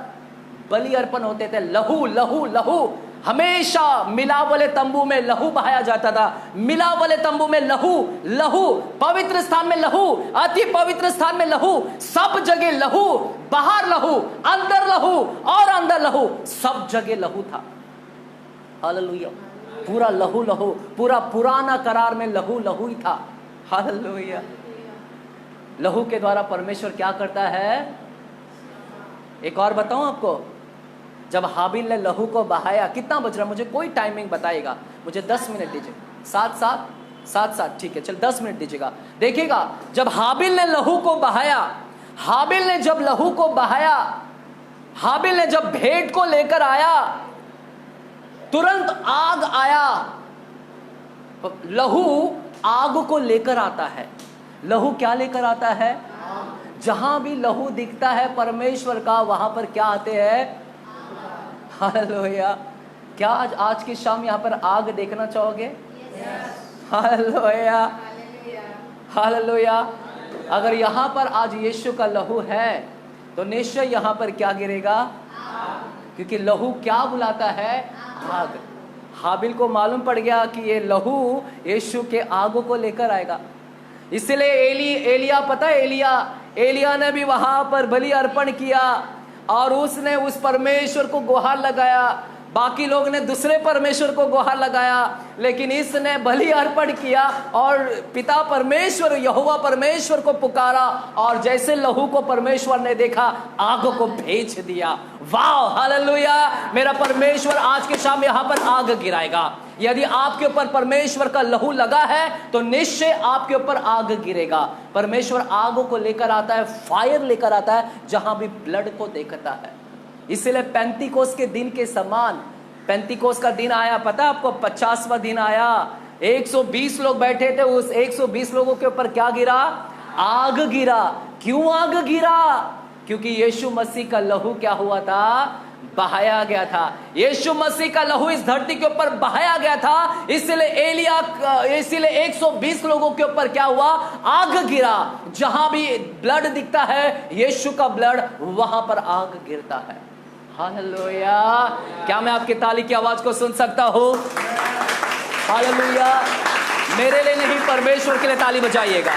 बलि अर्पण होते थे। लहू लहू लहू, हमेशा मिलाप वाले तंबू में लहू बहाया जाता था। मिलाप वाले तंबू में लहू लहू, पवित्र स्थान में लहू, अति पवित्र स्थान में लहू, सब जगह लहू, बाहर लहू, अंदर लहू और अंदर लहू, सब जगह लहू था। हालेलुया। पूरा लहू लहू, पूरा पुराना करार में लहू लहू ही था। हालेलुया। लहू के द्वारा परमेश्वर क्या करता है? एक और बताऊं आपको, जब हाबिल ने लहू को बहाया, कितना बज रहा? मुझे कोई टाइमिंग बताइएगा, मुझे 10 मिनट दीजिए। 7 ठीक है, चल 10 मिनट दीजिएगा। देखिएगा, जब हाबिल ने लहू को बहाया, हाबिल ने जब लहू को बहाया, हाबिल ने जब भेंट को लेकर आया, तुरंत आग आया। लहू आग को लेकर आता है। लहू क्या लेकर आता है? जहां भी लहू दिखता है परमेश्वर का, वहां पर क्या आते हैं? हालेलुया। क्या आज की शाम यहाँ पर आग देखना चाहोगे? हालेलुया। हालेलुया। अगर यहाँ पर आज यीशु का लहू है तो निश्चय यहाँ पर क्या गिरेगा? क्योंकि लहू क्या बुलाता है? आग। हाबिल को मालूम पड़ गया कि ये लहू यीशु के आग को लेकर आएगा। इसलिए एलिया, पता है एलिया ने भी वहां पर बलि अर्पण किया और उसने उस परमेश्वर को गुहार लगाया। बाकी लोग ने दूसरे परमेश्वर को गुहार लगाया, लेकिन इसने बलि अर्पण किया और पिता परमेश्वर, यहोवा परमेश्वर को पुकारा, और जैसे लहू को परमेश्वर ने देखा, आग को भेज दिया। वाह, हालेलुया। मेरा परमेश्वर आज के शाम यहाँ पर आग गिराएगा। यदि आपके ऊपर परमेश्वर का लहू लगा है तो निश्चय आपके ऊपर आग गिरेगा। परमेश्वर आग को लेकर आता है, फायर लेकर आता है जहां भी ब्लड को देखता है। इसलिए पेंतीकोस के दिन के समान, पेंतीकोस का दिन आया, पता है आपको? 50वां दिन आया। 120 लोग बैठे थे, उस 120 लोगों के ऊपर क्या गिरा? आग गिरा। क्यों आग गिरा? क्योंकि यीशु मसीह का लहू क्या हुआ था? बहाया गया था। यीशु मसीह का लहू इस धरती के ऊपर बहाया गया था, इसीलिए 120 लोगों के ऊपर क्या हुआ? आग गिरा। जहां भी ब्लड दिखता है, यीशु का ब्लड, वहां पर आग गिरता है। हालेलुया। क्या मैं आपकी ताली की आवाज को सुन सकता हूं? हालेलुया। मेरे लिए नहीं, परमेश्वर के लिए ताली बजाइएगा।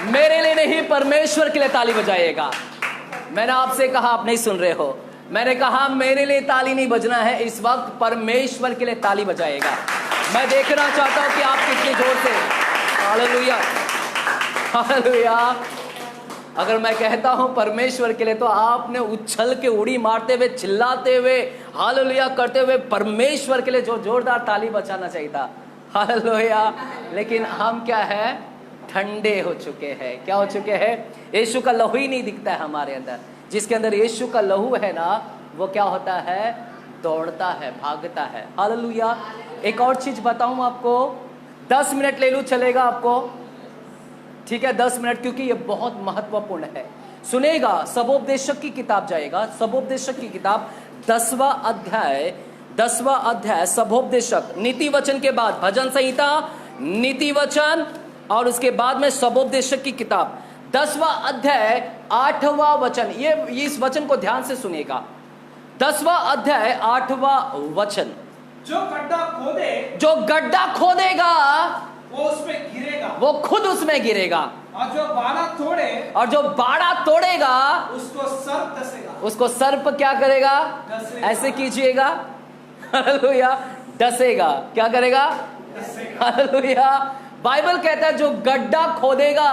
मेरे लिए नहीं, परमेश्वर के लिए ताली बजाइएगा। मैंने आपसे कहा, आप नहीं सुन रहे हो। मैंने कहा मेरे लिए ताली नहीं बजना है, इस वक्त परमेश्वर के लिए ताली बजाइएगा। मैं देखना चाहता हूं कि आप कितनी जोर से। Hallelujah, hallelujah. अगर मैं कहता हूं परमेश्वर के लिए, तो आपने उछल के उड़ी मारते हुए, चिल्लाते हुए, हालेलुया करते हुए परमेश्वर के लिए जो जोरदार ताली बजाना चाहिए था। हालेलुया। लेकिन हम क्या है? ठंडे हो चुके हैं। क्या हो चुके हैं? यीशु का लहू ही नहीं दिखता है हमारे अंदर। जिसके अंदर यीशु का लहू है ना, वो क्या होता है? दौड़ता है, भागता है। हालेलुया। एक और चीज बताऊं आपको, 10 मिनट ले लूं, चलेगा आपको? ठीक है, 10 मिनट, क्योंकि ये बहुत महत्वपूर्ण है। सुनेगा। सबोपदेशक की किताब जाएगा, सबोपदेशक की किताब 10वां अध्याय सबोपदेशक। नीति वचन के बाद भजन संहिता, नीति वचन, और उसके बाद में सबोपदेशक की किताब 10वां अध्याय 8वां वचन। ये इस वचन को ध्यान से सुनिएगा। 10वां अध्याय 8वां वचन। जो गड्ढा खोदेगा वो उसमें गिरेगा, वो खुद उसमें गिरेगा। और जो बाड़ा तोड़ेगा उसको सर्प क्या करेगा? ऐसे कीजिएगा। हालेलुया। डसेगा। क्या करेगा? हालेलुया। बाइबल कहता है जो गड्ढा खोदेगा,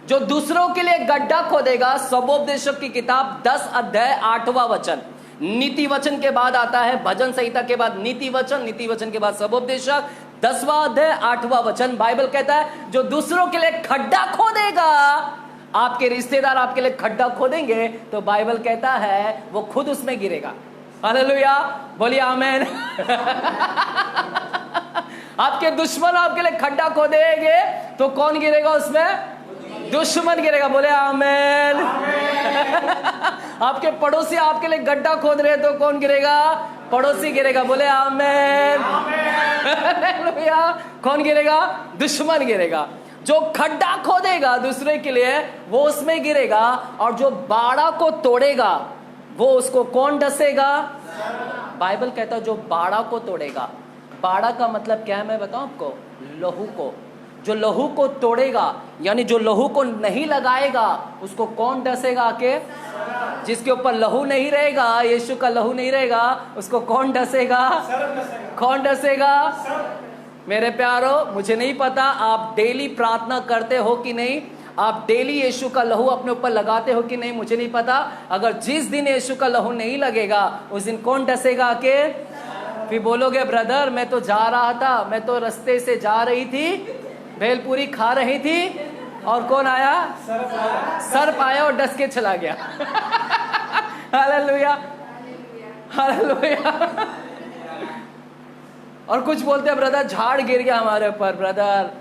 जो दूसरों के लिए गड्ढा खोदेगा। सबोपदेशक की किताब 10 अध्याय 8वां वचन। नीति वचन के बाद आता है भजन संहिता के बाद नीति वचन, नीति वचन के बाद सबोपदेशक। 10वां अध्याय 8वां वचन। बाइबल कहता है जो दूसरों के लिए खड्डा खोदेगा, आपके रिश्तेदार आपके लिए खड्डा खोदेंगे, तो बाइबल कहता है वो खुद उसमें गिरेगा। हालेलुया, बोलिए आमीन। आपके दुश्मन आपके लिए खड्डा खोदेंगे, तो कौन गिरेगा उसमें? दुश्मन गिरेगा। बोले आमीन। आपके पड़ोसी आपके लिए गड्ढा खोद रहे, तो कौन गिरेगा? पड़ोसी गिरेगा। बोले आमीन। कौन गिरेगा? दुश्मन गिरेगा। जो खड्डा खोदेगा दूसरे के लिए, वो उसमें गिरेगा। और जो बाड़ा को तोड़ेगा, वो उसको कौन डसेगा? बाइबल कहता है जो बाड़ा को तोड़ेगा। बाड़ा का मतलब क्या है मैं बताऊं आपको? लहू को। जो लहू को तोड़ेगा, यानी जो लहू को नहीं लगाएगा, उसको कौन डसेगा आके? जिसके ऊपर लहू नहीं रहेगा, यीशु का लहू नहीं रहेगा, उसको कौन डसेगा? कौन डसेगा? मेरे प्यारो, मुझे नहीं पता आप डेली प्रार्थना करते हो कि नहीं, आप डेली यीशु का लहू अपने ऊपर लगाते हो कि नहीं, मुझे नहीं पता। अगर जिस दिन यीशु का लहू नहीं लगेगा, उस दिन कौन डसेगा आके? फिर बोलोगे ब्रदर मैं तो जा रहा था, मैं तो रास्ते से जा रही थी, भेलपूरी खा रही थी, और कौन आया? सर्प आया और डस के चला गया। Hallelujah, hallelujah. और कुछ बोलते हैं ब्रदर झाड़ गिर गया हमारे ऊपर, ब्रदर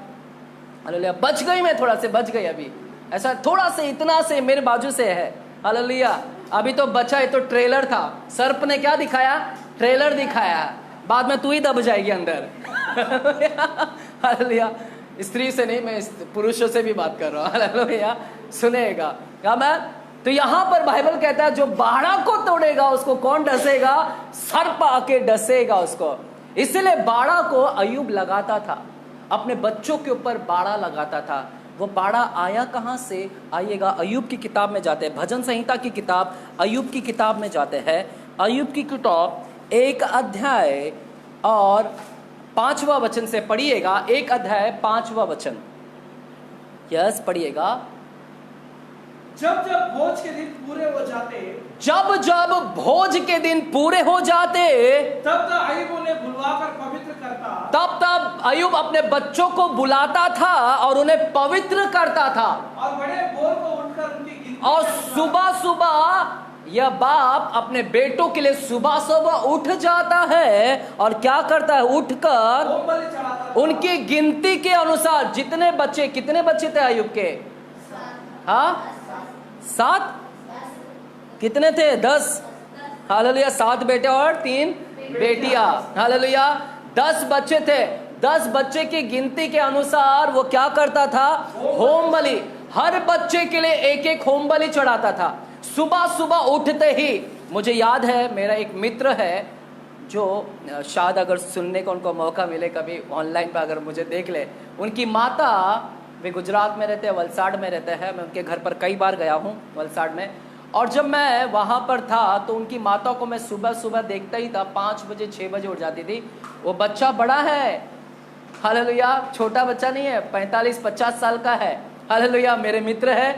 हालेलुया बच गई, मैं थोड़ा से बच गई, अभी ऐसा थोड़ा से, इतना से मेरे बाजू से है। हालेलुया, अभी तो बचा है, तो ट्रेलर था, सर्प ने क्या दिखाया? ट्रेलर दिखाया, बाद में तू ही दब जाएगी अंदर। हालेलुया, स्त्री से नहीं, मैं पुरुषों से भी बात कर रहा हूँ। हालेलुया, सुनेगा क्या मैं? तो यहां पर बाइबल कहता है जो बाड़ा को तोड़ेगा उसको कौन डसेगा? सर्प आके डसेगा उसको। इसलिए बाड़ा को अय्यूब लगाता था, अपने बच्चों के ऊपर बाड़ा लगाता था। वो बाड़ा आया कहां से? आइएगा अय्यूब की किताब में जाते हैं, भजन संहिता की किताब अय्यूब की किताब में जाते हैं। अय्यूब की किताब 1 अध्याय और 5वां वचन से पढ़िएगा। 1 अध्याय 5वां वचन, यस पढ़िएगा। जब जब भोज के दिन पूरे हो जाते, जब जब भोज के दिन पूरे हो जाते, तब तब अय्यूब उन्हें बुलवाकर पवित्र करता, तब तब अय्यूब अपने बच्चों को बुलाता था और उन्हें पवित्र करता था। और बड़े भोर को उठकर उनकी गिनती, और सुबह सुबह यह बाप अपने बेटों के लिए सुबह सुबह उठ जाता है और क्या करता है, उठकर होम बलि चढ़ाता था। उनकी गिनती के अनुसार जितने बच्चे, कितने बच्चे थे अय्यूब के? हाँ, 7? कितने थे? 10। हालेलुया। 7 बेटे और 3 बेटियां। हालेलुया। 10 बच्चे थे। 10 बच्चे की गिनती के अनुसार वो क्या करता था? होम बलि। हर बच्चे के लिए एक एक होम बलि चढ़ाता था। सुबह सुबह उठते ही, मुझे याद है मेरा एक मित्र है जो शायद अगर सुनने को उनको मौका मिले कभी ऑनलाइन पर, अगर मुझे देख ले, उनकी माता, वे गुजरात में रहते हैं, वलसाड़ में रहते हैं। मैं उनके घर पर कई बार गया हूँ वलसाड़ में, और जब मैं वहाँ पर था तो उनकी माता को मैं सुबह सुबह देखता ही था। 5 बजे 6 बजे उठ जाती थी। वो बच्चा बड़ा है, हालेलुया, छोटा बच्चा नहीं है, 45-50 साल का है। हालेलुया। मेरे मित्र है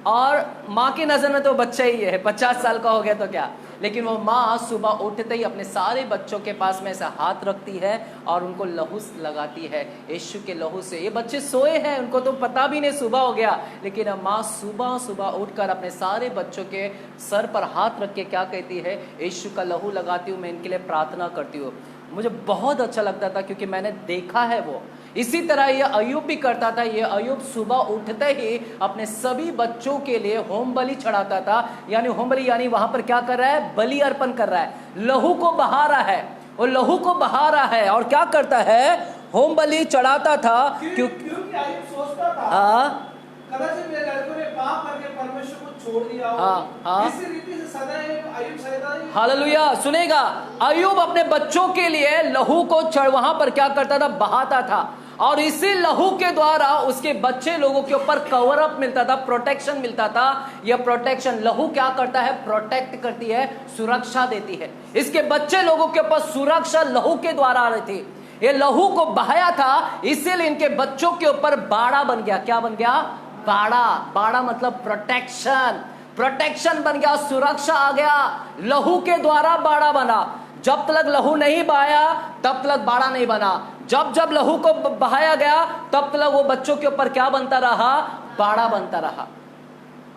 और माँ की नज़र में तो बच्चा ही है, 50 साल का हो गया तो क्या, लेकिन वो माँ सुबह उठते ही अपने सारे बच्चों के पास में ऐसा हाथ रखती है और उनको लहू लगाती है यीशु के लहू से। ये बच्चे सोए हैं, उनको तो पता भी नहीं सुबह हो गया, लेकिन माँ सुबह सुबह उठकर अपने सारे बच्चों के सर पर हाथ रख के क्या कहती है, यीशु का लहू लगाती हूँ, मैं इनके लिए प्रार्थना करती हूँ। मुझे बहुत अच्छा लगता था क्योंकि मैंने देखा है वो। इसी तरह ये अय्यूब भी करता था। ये अय्यूब सुबह उठते ही अपने सभी बच्चों के लिए होम बलि चढ़ाता था। यानी होम बलि यानी वहां पर क्या कर रहा है? बलि अर्पण कर रहा है, लहू को बहा रहा है। और लहू को बहा रहा है और क्या करता है? होम बलि चढ़ाता था। क्योंकि अय्यूब सोचता था, हाँ, कदाचित मेरे लड़कों ने पाप करके परमेश्वर को छोड़ दिया हो। हाँ। इसी रीति से सदैव अय्यूब सदैव, हालेलुया। सुनेगा, अय्यूब अपने बच्चों के लिए लहू को वहां पर क्या करता था? बहाता था। और इसी लहू के द्वारा उसके बच्चे लोगों के ऊपर कवर अप मिलता था, प्रोटेक्शन मिलता था। यह प्रोटेक्शन लहू क्या करता है? प्रोटेक्ट करती है, सुरक्षा देती है। इसके बच्चे लोगों के ऊपर सुरक्षा लहू के द्वारा आ रही थी। ये लहू को बहाया था, इसीलिए इनके बच्चों के ऊपर बाड़ा बन गया। क्या बन गया? बाड़ा। बाड़ा मतलब प्रोटेक्शन। प्रोटेक्शन बन गया, सुरक्षा आ गया, लहू के द्वारा बाड़ा बना। जब तक लहू नहीं बहाया तब तक बाड़ा नहीं बना। जब जब लहू को बहाया गया तब तक वो बच्चों के ऊपर क्या बनता रहा? बाड़ा बनता रहा।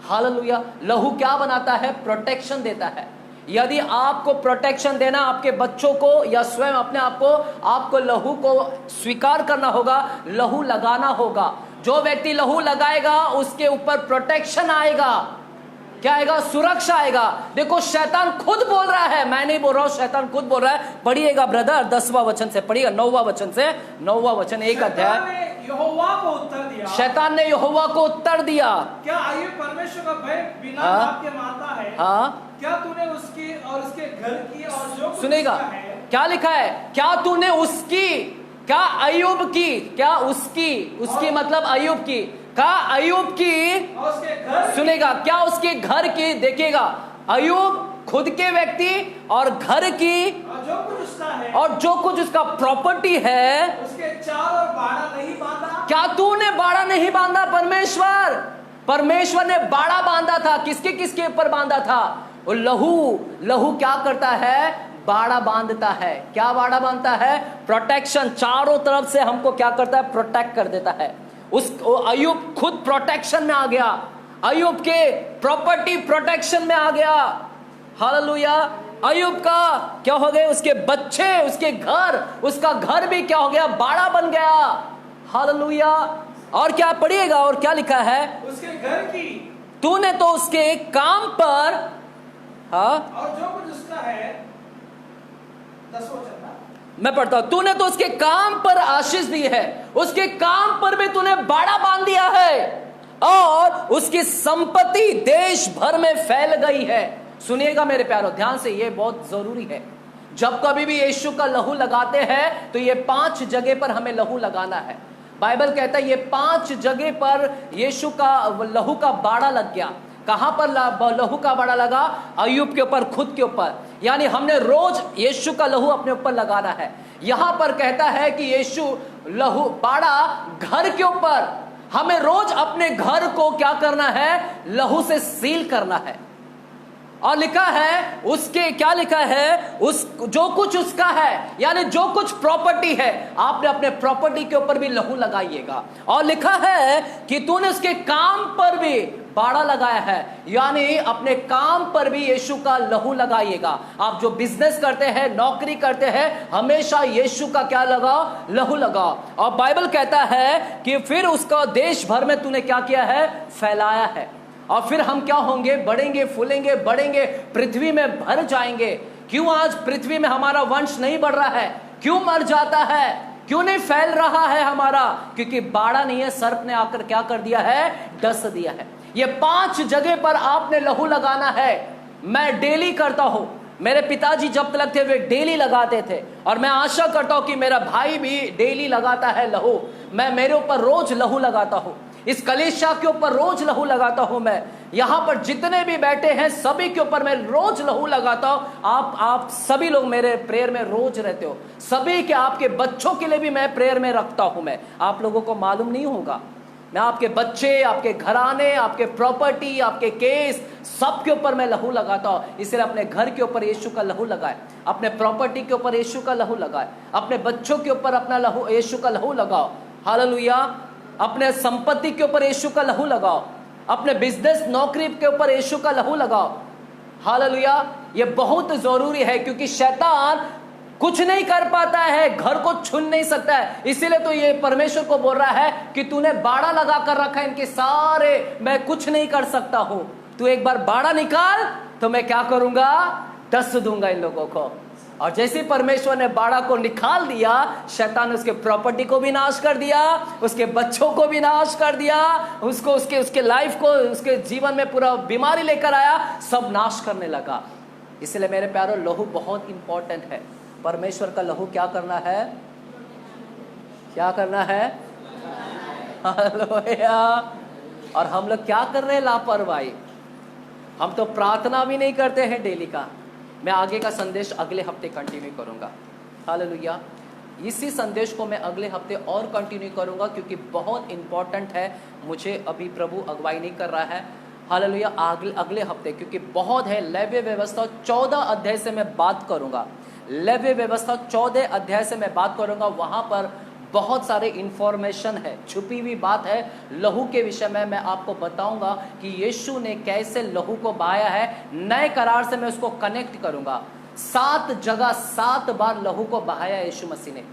हालेलुया। लहू क्या बनाता है? प्रोटेक्शन देता है। यदि आपको प्रोटेक्शन देना आपके बच्चों को या स्वयं अपने आप को, आपको लहू को स्वीकार करना होगा, लहू लगाना होगा। जो व्यक्ति लहू लगाएगा उसके ऊपर प्रोटेक्शन आएगा। क्या आएगा? सुरक्षा आएगा। देखो शैतान खुद बोल रहा है, मैं नहीं बोल रहा हूं, शैतान खुद बोल रहा है। पढ़िएगा ब्रदर 10वां वचन से पढ़िएगा, 9वां वचन से, 9वां वचन, एक अध्याय। यहोवा को उत्तर दिया, शैतान ने यहोवा को उत्तर दिया, क्या अय्यूब परमेश्वर का भय बिना बात के मानता है? हाँ, क्या तूने उसकी और उसके घर की और जो कुछ सुनेगा उसका है, क्या लिखा है? क्या तूने उसकी, क्या अय्यूब की, क्या उसकी मतलब अय्यूब की, क्या अय्यूब की, और उसके घर की, सुनेगा, क्या उसके घर की। देखिएगा, अय्यूब खुद के व्यक्ति और घर की और जो कुछ उसका है, और जो कुछ उसका प्रॉपर्टी है, उसके चार और बाड़ा नहीं बांधा। क्या तूने बाड़ा नहीं बांधा? परमेश्वर ने बाड़ा बांधा था। किसके किसके ऊपर बांधा था? वो लहू क्या करता है? बाड़ा बांधता है। क्या बाड़ा बांधता है? प्रोटेक्शन। चारों तरफ से हमको क्या करता है? प्रोटेक्ट कर देता है। अय्यूब खुद प्रोटेक्शन में आ गया, अय्यूब के प्रॉपर्टी प्रोटेक्शन में आ गया। हालेलुया। अय्यूब का क्या हो गए? उसके बच्चे, उसके घर, उसका घर भी क्या हो गया? बाड़ा बन गया। हालेलुया। और क्या पढ़िएगा, और क्या लिखा है? उसके घर की, तूने तो उसके काम पर, हाँ, और जो कुछ उसका है, 10वां वचन, मैं पढ़ता हूं, तूने तो उसके काम पर आशीष दी है, उसके काम पर भी तूने बाड़ा बांध दिया है, और उसकी संपत्ति देश भर में फैल गई है। सुनिएगा मेरे प्यारों, ध्यान से, ये बहुत जरूरी है। जब कभी भी यीशु का लहू लगाते हैं तो ये 5 जगह पर हमें लहू लगाना है। बाइबल कहता है ये 5 जगह पर यीशु का लहू का बाड़ा लग गया। कहां पर लहू का बाड़ा लगा? अय्यूब के ऊपर, खुद के ऊपर। यानी हमने रोज यीशु का लहू अपने ऊपर लगाना है। यहां पर कहता है कि यीशु लहू बाड़ा घर के ऊपर, हमें रोज अपने घर को क्या करना है? लहू से सील करना है। और लिखा है उसके, क्या लिखा है? जो कुछ उसका है, यानी जो कुछ प्रॉपर्टी है, आपने अपने प्रॉपर्टी के ऊपर भी लहू लगाइएगा। और लिखा है कि तूने उसके काम पर भी बाड़ा लगाया है, यानी अपने काम पर भी यीशु का लहू लगाइएगा। आप जो बिजनेस करते हैं, नौकरी करते हैं, हमेशा यीशु का क्या लगाओ? लहू लगाओ। और बाइबल कहता है कि फिर उसका देश भर में तूने क्या किया है? फैलाया है। और फिर हम क्या होंगे? बढ़ेंगे, फूलेंगे, बढ़ेंगे, पृथ्वी में भर जाएंगे। क्यों आज पृथ्वी में हमारा वंश नहीं बढ़ रहा है? क्यों मर जाता है? क्यों नहीं फैल रहा है हमारा? क्योंकि बाड़ा नहीं है, सर्प ने आकर क्या कर दिया है? डस दिया है। ये 5 जगह पर आपने लहू लगाना है। मैं डेली करता हूं, मेरे पिताजी जब तक थे वे डेली लगाते थे, और मैं आशा करता हूं कि मेरा भाई भी डेली लगाता है लहू। मैं मेरे ऊपर रोज लहू लगाता हूं, इस कलीसिया के ऊपर रोज लहू लगाता हूं। मैं यहां पर जितने भी बैठे हैं सभी के ऊपर मैं रोज लहू लगाता हूं। आप सभी लोग मेरे प्रेयर में रोज रहते हो, सभी के, आपके बच्चों के लिए भी मैं प्रेयर में रखता हूं। मैं, आप लोगों को मालूम नहीं होगा, मैं आपके बच्चे, आपके घराने, आपके प्रॉपर्टी, आपके केस, सबके ऊपर मैं लहू लगाता हूं। इसलिए अपने घर के ऊपर यीशु का लहू लगाए, अपने प्रॉपर्टी के ऊपर यीशु का लहू लगाए, अपने बच्चों के ऊपर अपना लहू, यीशु का लहू लगाओ। हालेलुया। अपने संपत्ति के ऊपर यीशु का लहू लगाओ, अपने बिजनेस, नौकरी के ऊपर यीशु का लहू लगाओ। हालेलुया। ये बहुत जरूरी है, क्योंकि शैतान कुछ नहीं कर पाता है, घर को छून नहीं सकता है। इसीलिए तो ये परमेश्वर को बोल रहा है कि तूने बाड़ा लगा कर रखा है इनके सारे, मैं कुछ नहीं कर सकता हूं। तू एक बार बाड़ा निकाल तो मैं क्या करूंगा? डस दूंगा इन लोगों को। और जैसे परमेश्वर ने बाड़ा को निकाल दिया, शैतान ने उसके प्रॉपर्टी को भी नाश कर दिया, उसके बच्चों को भी नाश कर दिया, उसको उसके लाइफ को, उसके जीवन में पूरा बीमारी लेकर आया, सब नाश करने लगा। इसलिए मेरे प्यारों, लहू बहुत इंपॉर्टेंट है। परमेश्वर का लहू क्या करना है? क्या करना है? हालेलुया। और हम लोग क्या कर रहे हैं? लापरवाही। हम तो प्रार्थना भी नहीं करते हैं डेली का। मैं आगे का संदेश अगले हफ्ते कंटिन्यू करूंगा। हालेलुया। इसी संदेश को मैं अगले हफ्ते और कंटिन्यू करूंगा, क्योंकि बहुत इंपॉर्टेंट है। मुझे अभी प्रभु अगुवाई नहीं कर रहा है। हालेलुया। अगले हफ्ते, क्योंकि बहुत है। लेवी व्यवस्था 14 अध्याय से मैं बात करूंगा। लेवी व्यवस्था 14 अध्याय से मैं बात करूंगा। वहां पर बहुत सारे इंफॉर्मेशन है, छुपी हुई बात है लहू के विषय में। मैं आपको बताऊंगा कि यीशु ने कैसे लहू को बहाया है। नए करार से मैं उसको कनेक्ट करूंगा। 7 जगह 7 बार लहू को बहाया यीशु मसीह ने।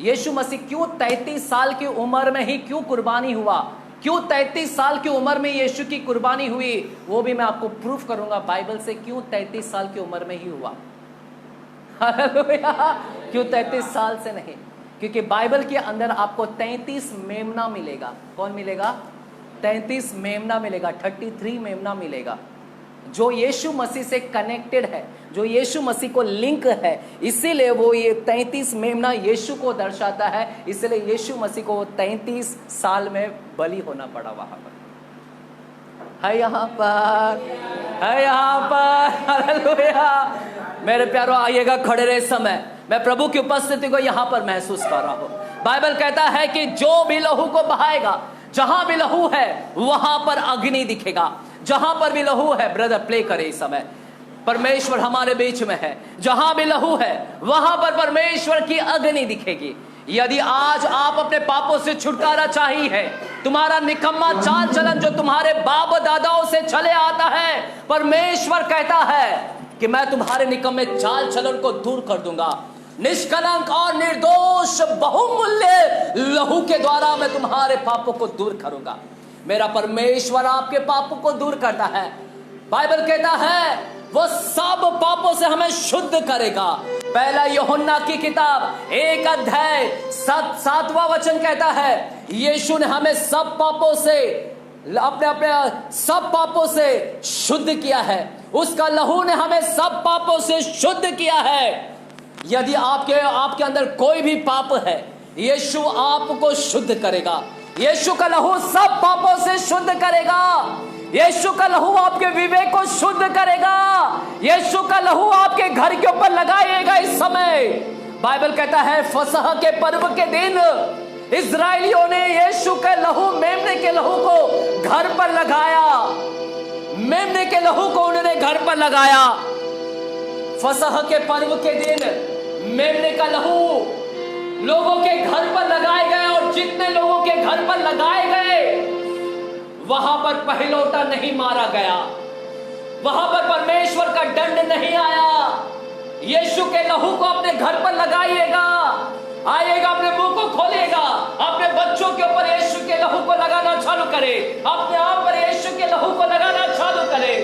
यीशु मसीह क्यों 33 साल की उम्र में ही क्यों कुर्बानी हुआ? क्यों 33 साल की उम्र में यीशु की कुर्बानी हुई? वो भी मैं आपको प्रूफ करूंगा बाइबल से, क्यों 33 साल की उम्र में ही हुआ। क्यों 33 साल से नहीं? क्योंकि बाइबल के अंदर आपको 33 मेमना मिलेगा। कौन मिलेगा? 33 मेमना मिलेगा, 33 मेमना मिलेगा, जो यीशु मसीह से कनेक्टेड है, जो यीशु मसीह को लिंक है। इसीलिए वो ये 33 मेमना यीशु को दर्शाता है। इसलिए यीशु मसीह को 33 साल में बलि होना पड़ा। वहां पर है, यहाँ पर है, यहाँ पर। हालेलुया। मेरे प्यारों, आइएगा, खड़े रहे समय। मैं प्रभु की उपस्थिति को यहां पर महसूस कर रहा हूं। बाइबल कहता है कि जो भी लहू को बहाएगा, जहां भी लहू है वहां पर अग्नि दिखेगा। जहां पर भी लहू है, ब्रदर प्ले करे इस समय, परमेश्वर हमारे बीच में है। जहां भी लहू है वहां पर परमेश्वर की अग्नि दिखेगी। यदि आज आप अपने पापों से छुटकारा चाहिए है, तुम्हारा निकम्मा चाल चलन जो तुम्हारे बाप दादाओं से चले आता है, परमेश्वर कहता है कि मैं तुम्हारे निकम्मे चाल चलन को दूर कर दूंगा। निष्कलंक और निर्दोष बहुमूल्य लहू के द्वारा मैं तुम्हारे पापों को दूर करूंगा। मेरा परमेश्वर आपके पापों को दूर करता है। बाइबल कहता है वो सब पापों से हमें शुद्ध करेगा। पहला यूहन्ना की किताब 1 अध्याय 7वां वचन कहता है यीशु ने हमें सब पापों से, अपने सब पापों से शुद्ध किया है। उसका लहू ने हमें सब पापों से शुद्ध किया है। यदि आपके अंदर कोई भी पाप है, यीशु आपको शुद्ध करेगा। यीशु का लहू सब पापों से शुद्ध करेगा। यीशु का लहू आपके विवेक को शुद्ध करेगा। यीशु का लहू आपके घर के ऊपर लगाएगा। इस समय बाइबल कहता है फसह के पर्व के दिन इस्राएलियों ने यीशु के लहू, मेमने के लहू को घर पर लगाया। मेमने के लहू को उन्होंने घर पर लगाया। फसह के पर्व के दिन मेमने का लहू लोगों के घर पर लगाए गए, और जितने लोगों के घर पर लगाए गए वहां पर पहिलौठा नहीं मारा गया, वहां पर परमेश्वर का दंड नहीं आया। यीशु के लहू को अपने घर पर लगाइएगा, आइएगा, अपने मुंह को खोलिएगा, अपने बच्चों के ऊपर यीशु के लहू को लगाना चालू करे, अपने आप पर यीशु के लहू को लगाना चालू करे।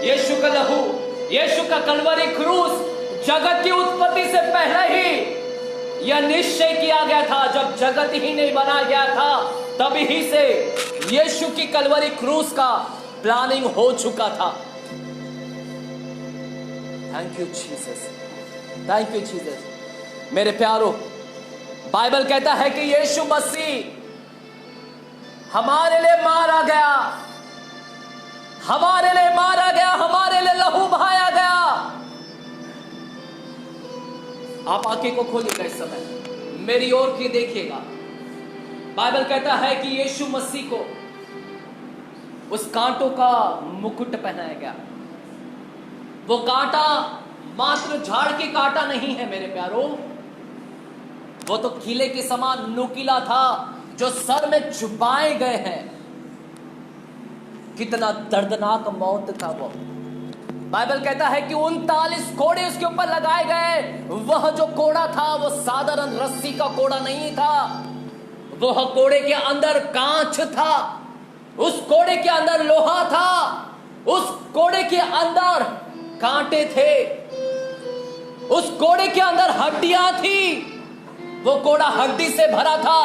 यीशु का लहू, यीशु का कलवरी क्रूस जगत की उत्पत्ति से पहले ही यह निश्चय किया गया था। जब जगत ही नहीं बनाया गया था तभी ही से यीशु की कलवरी क्रूस का प्लानिंग हो चुका था। Thank you Jesus, thank you Jesus. मेरे प्यारों, बाइबल कहता है कि यीशु मसीह हमारे लिए मारा गया, हमारे लिए मारा गया, हमारे लिए लहू बहाया गया। आप आंखें को खोलिएगा, इस समय मेरी ओर की देखिएगा। बाइबल कहता है कि यीशु मसीह को उस कांटों का मुकुट पहनाया गया। वो कांटा मात्र झाड़ के कांटा नहीं है मेरे प्यारों, वो तो किले के समान नुकीला था जो सर में चुभाए गए हैं। कितना दर्दनाक मौत था वो। बाइबल कहता है कि 39 कोड़े उसके ऊपर लगाए गए। वह जो कोड़ा था वो साधारण रस्सी का कोड़ा नहीं था, वह कोड़े के अंदर कांच था, उस कोड़े के अंदर लोहा था, उस कोड़े के अंदर कांटे थे, उस कोड़े के अंदर हड्डियां थी। वो कोड़ा हड्डी से भरा था,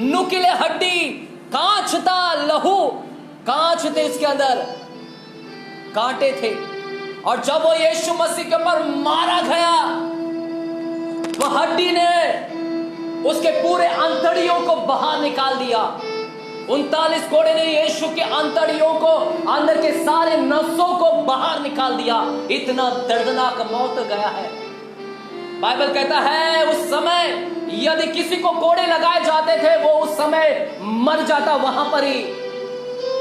नुकीले हड्डी, कांच था, लहू, कांच थे, इसके अंदर कांटे थे। और जब वो यीशु मसीह के ऊपर मारा गया, वह हड्डी ने उसके पूरे अंतड़ियों को बाहर निकाल दिया। 39 कोड़े ने यीशु के अंतड़ियों को, अंदर के सारे नसों को बाहर निकाल दिया। इतना दर्दनाक मौत गया है। बाइबल कहता है उस समय यदि किसी को कोड़े लगाए जाते थे वो उस समय मर जाता वहां पर ही।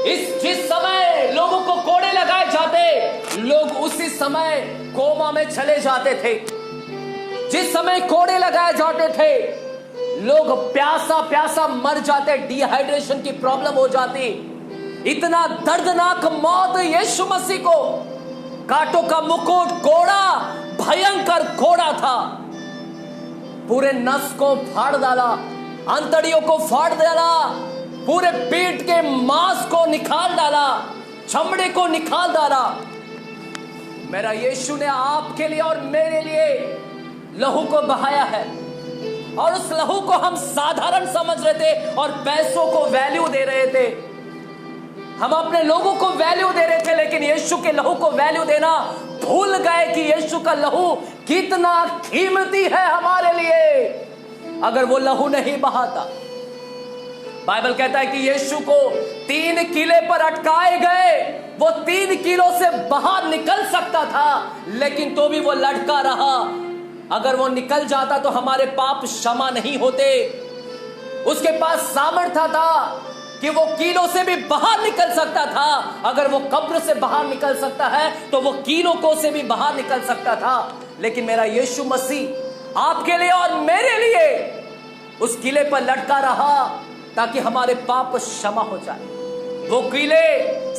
जिस समय लोगों को कोड़े लगाए जाते, लोग उसी समय कोमा में चले जाते थे। जिस समय कोड़े लगाए जाते थे, लोग प्यासा प्यासा मर जाते, डिहाइड्रेशन की प्रॉब्लम हो जाती। इतना दर्दनाक मौत यीशु मसीह को, कांटों का मुकुट, कोड़ा, भयंकर कोड़ा था। पूरे नस को फाड़ डाला, अंतड़ियों को फाड़ डाला, पूरे पेट के मांस को निकाल डाला, चमड़े को निकाल डाला। मेरा यीशु ने आपके लिए और मेरे लिए लहू को बहाया है, और उस लहू को हम साधारण समझ रहे थे और पैसों को वैल्यू दे रहे थे। हम अपने लोगों को वैल्यू दे रहे थे, लेकिन यीशु के लहू को वैल्यू देना भूल गए कि यीशु का लहू कितना कीमती है हमारे लिए। अगर वो लहू नहीं बहाता, बाइबल कहता है कि यीशु को 3 किले पर अटकाए गए। वो 3 किलों से बाहर निकल सकता था, लेकिन तो भी वो लटका रहा। अगर वो निकल जाता तो हमारे पाप क्षमा नहीं होते। उसके पास सामर्थ्य था कि वो कीलों से भी बाहर निकल सकता था। अगर वो कब्र से बाहर निकल सकता है तो वो कीलों को से भी बाहर निकल सकता था। लेकिन मेरा यीशु मसीह आपके लिए और मेरे लिए उस किले पर लटका रहा ताकि हमारे पाप क्षमा हो जाए। वो कीले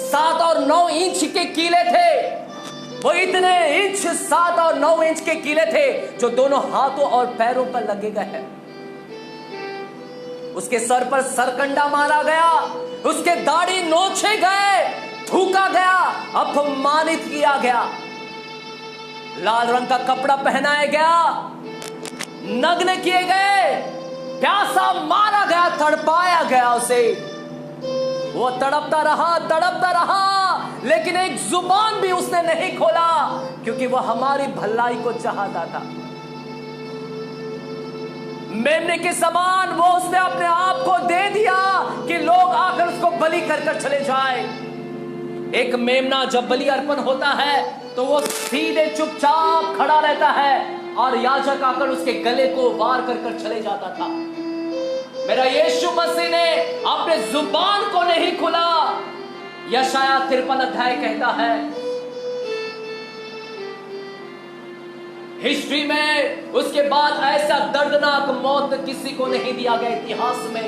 7 और 9 इंच के कीले थे। वो इतने इंच 7 और 9 इंच के कीले थे जो दोनों हाथों और पैरों पर लगे गए हैं। उसके सर पर सरकंडा मारा गया, उसके दाढ़ी नोचे गए, थूका गया, अपमानित किया गया, लाल रंग का कपड़ा पहनाया गया, नग्न किए गए, प्यासा मारा गया, तड़पाया गया उसे। वो तड़पता रहा, लेकिन एक जुबान भी उसने नहीं खोला, क्योंकि वह हमारी भलाई को चाहता था। मेमने के समान वो उसने अपने आप को दे दिया कि लोग आकर उसको बलि कर चले जाए। एक मेमना जब बलि अर्पण होता है तो वो सीधे चुपचाप खड़ा रहता है और याजक आकर उसके गले को वार कर चले जाता था। मेरा यीशु मसीह ने अपने जुबान को नहीं खुला। यशाया 53 अध्याय कहता है, हिस्ट्री में उसके बाद ऐसा दर्दनाक मौत किसी को नहीं दिया गया इतिहास में।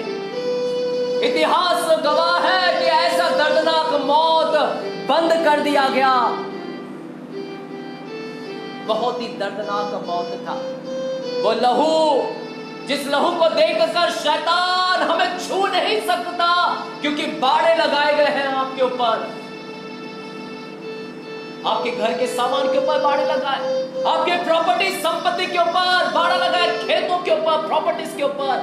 इतिहास गवाह है कि ऐसा बंद कर दिया गया। बहुत ही दर्दनाक मौत था वो लहू, जिस लहू को देखकर शैतान हमें छू नहीं सकता, क्योंकि बाड़े लगाए गए हैं आपके ऊपर, आपके घर के सामान के ऊपर बाड़े लगाए, आपके प्रॉपर्टी संपत्ति के ऊपर बाड़ा लगाए, खेतों के ऊपर, प्रॉपर्टीज के ऊपर।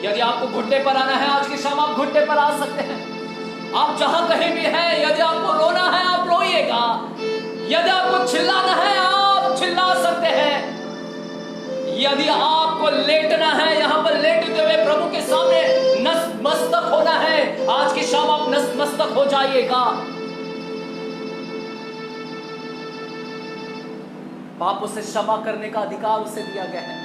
यदि आपको घुटने पर आना है, आज की शाम आप घुटने पर आ सकते हैं। आप जहां कहीं भी हैं, यदि आपको रोना है आप रोइएगा, यदि आपको चिल्लाना है आप चिल्ला सकते हैं, यदि आपको लेटना है यहां पर लेटते हुए प्रभु के सामने नतमस्तक होना है, आज की शाम आप नतमस्तक हो जाइएगा। पापों से क्षमा करने का अधिकार उसे दिया गया है।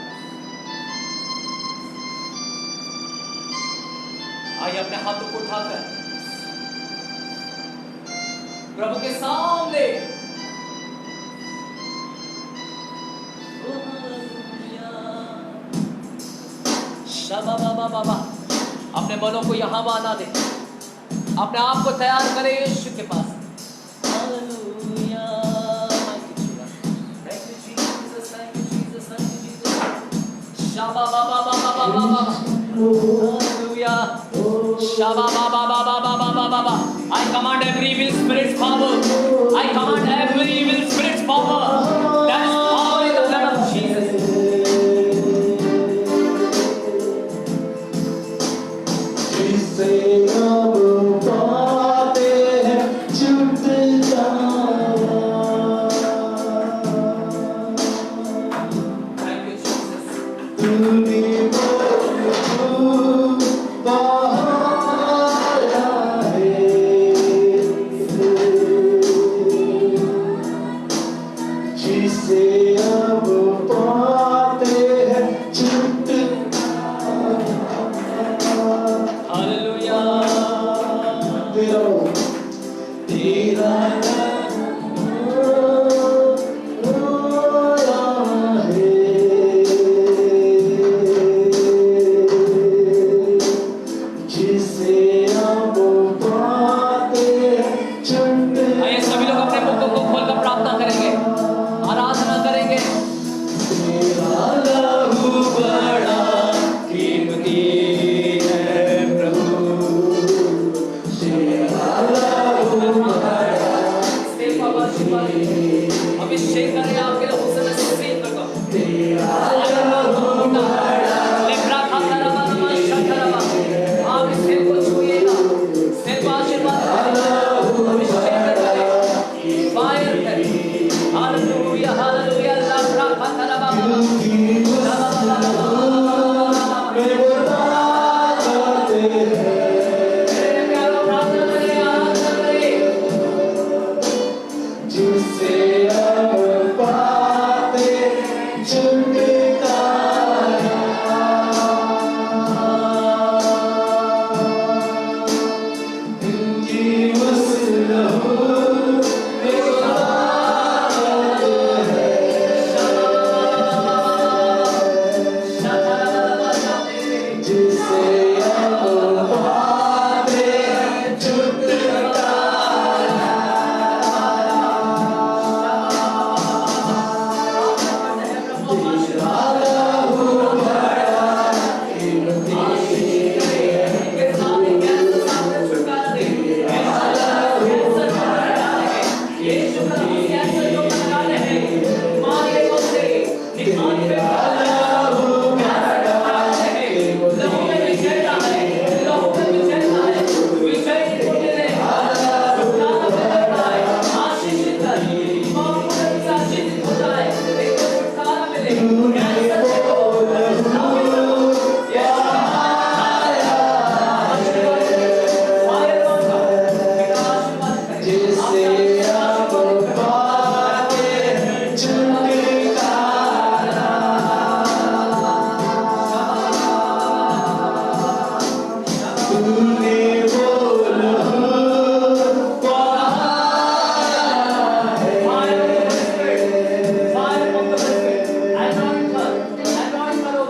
आइए अपने हाथों को उठाकर प्रभु के सामने बाबा अपने मनों को यहां आना दे, अपने आप को तैयार करें यीशु के पास। I command every evil spirit's power. I command every evil spirit's power. There is power in the blood of Jesus. जिससे अब पाते हैं छुटकारा। Thank you, Jesus. तूने अभिषेक करें आपके लहू से, मैं सील करता हूं। आप इस दिल को छूइएगा, सिर को आशीर्वाद करें, अभिषेक करें, फायर करें। Hallelujah hallelujah.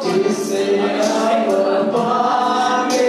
जिससे अब पाके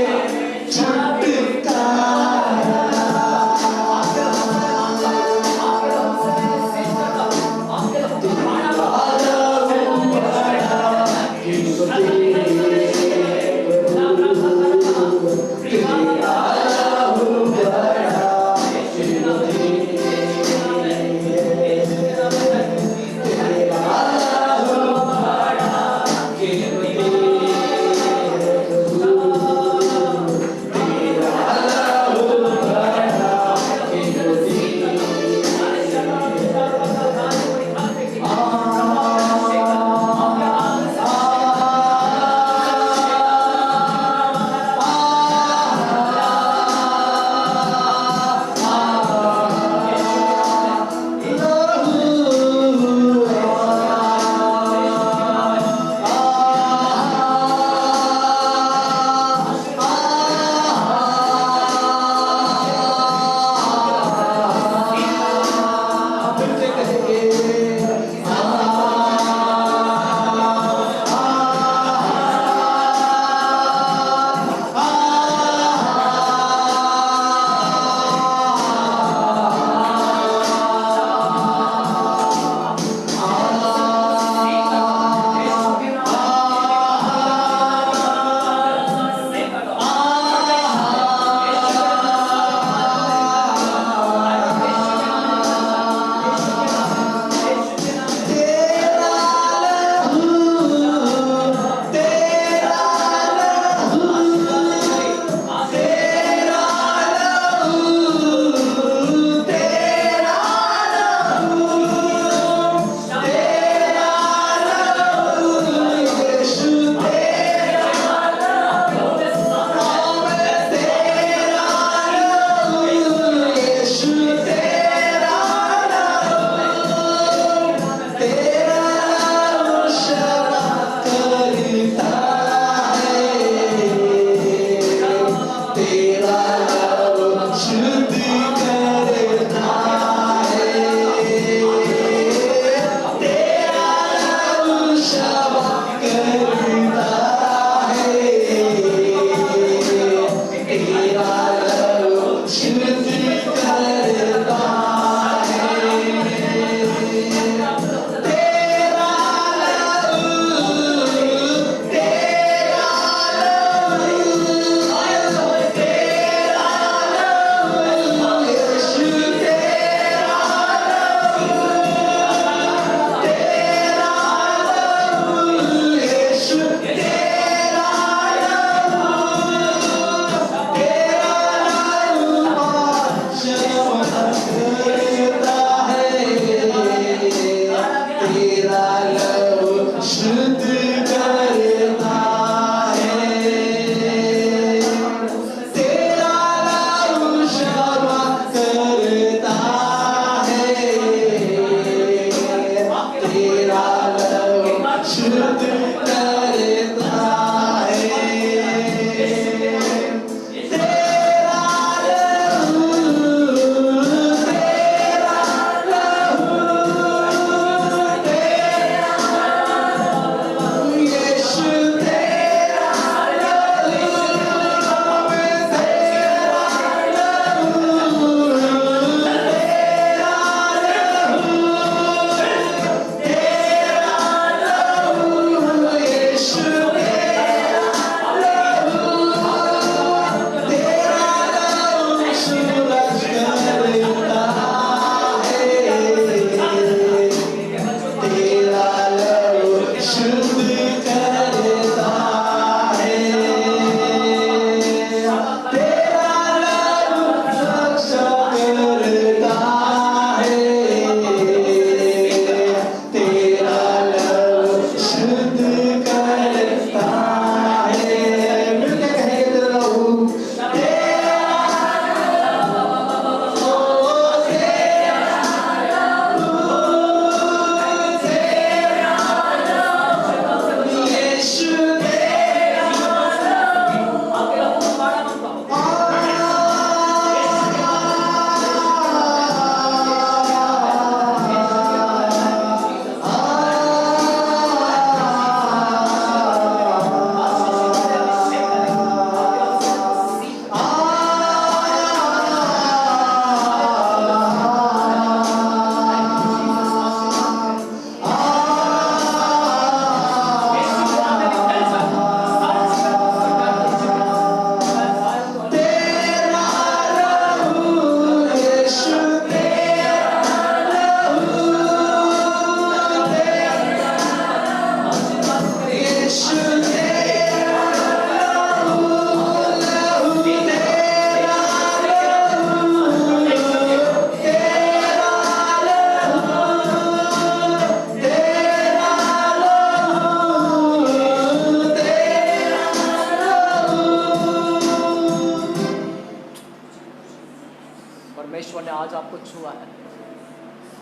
ने आज आपको छुआ है,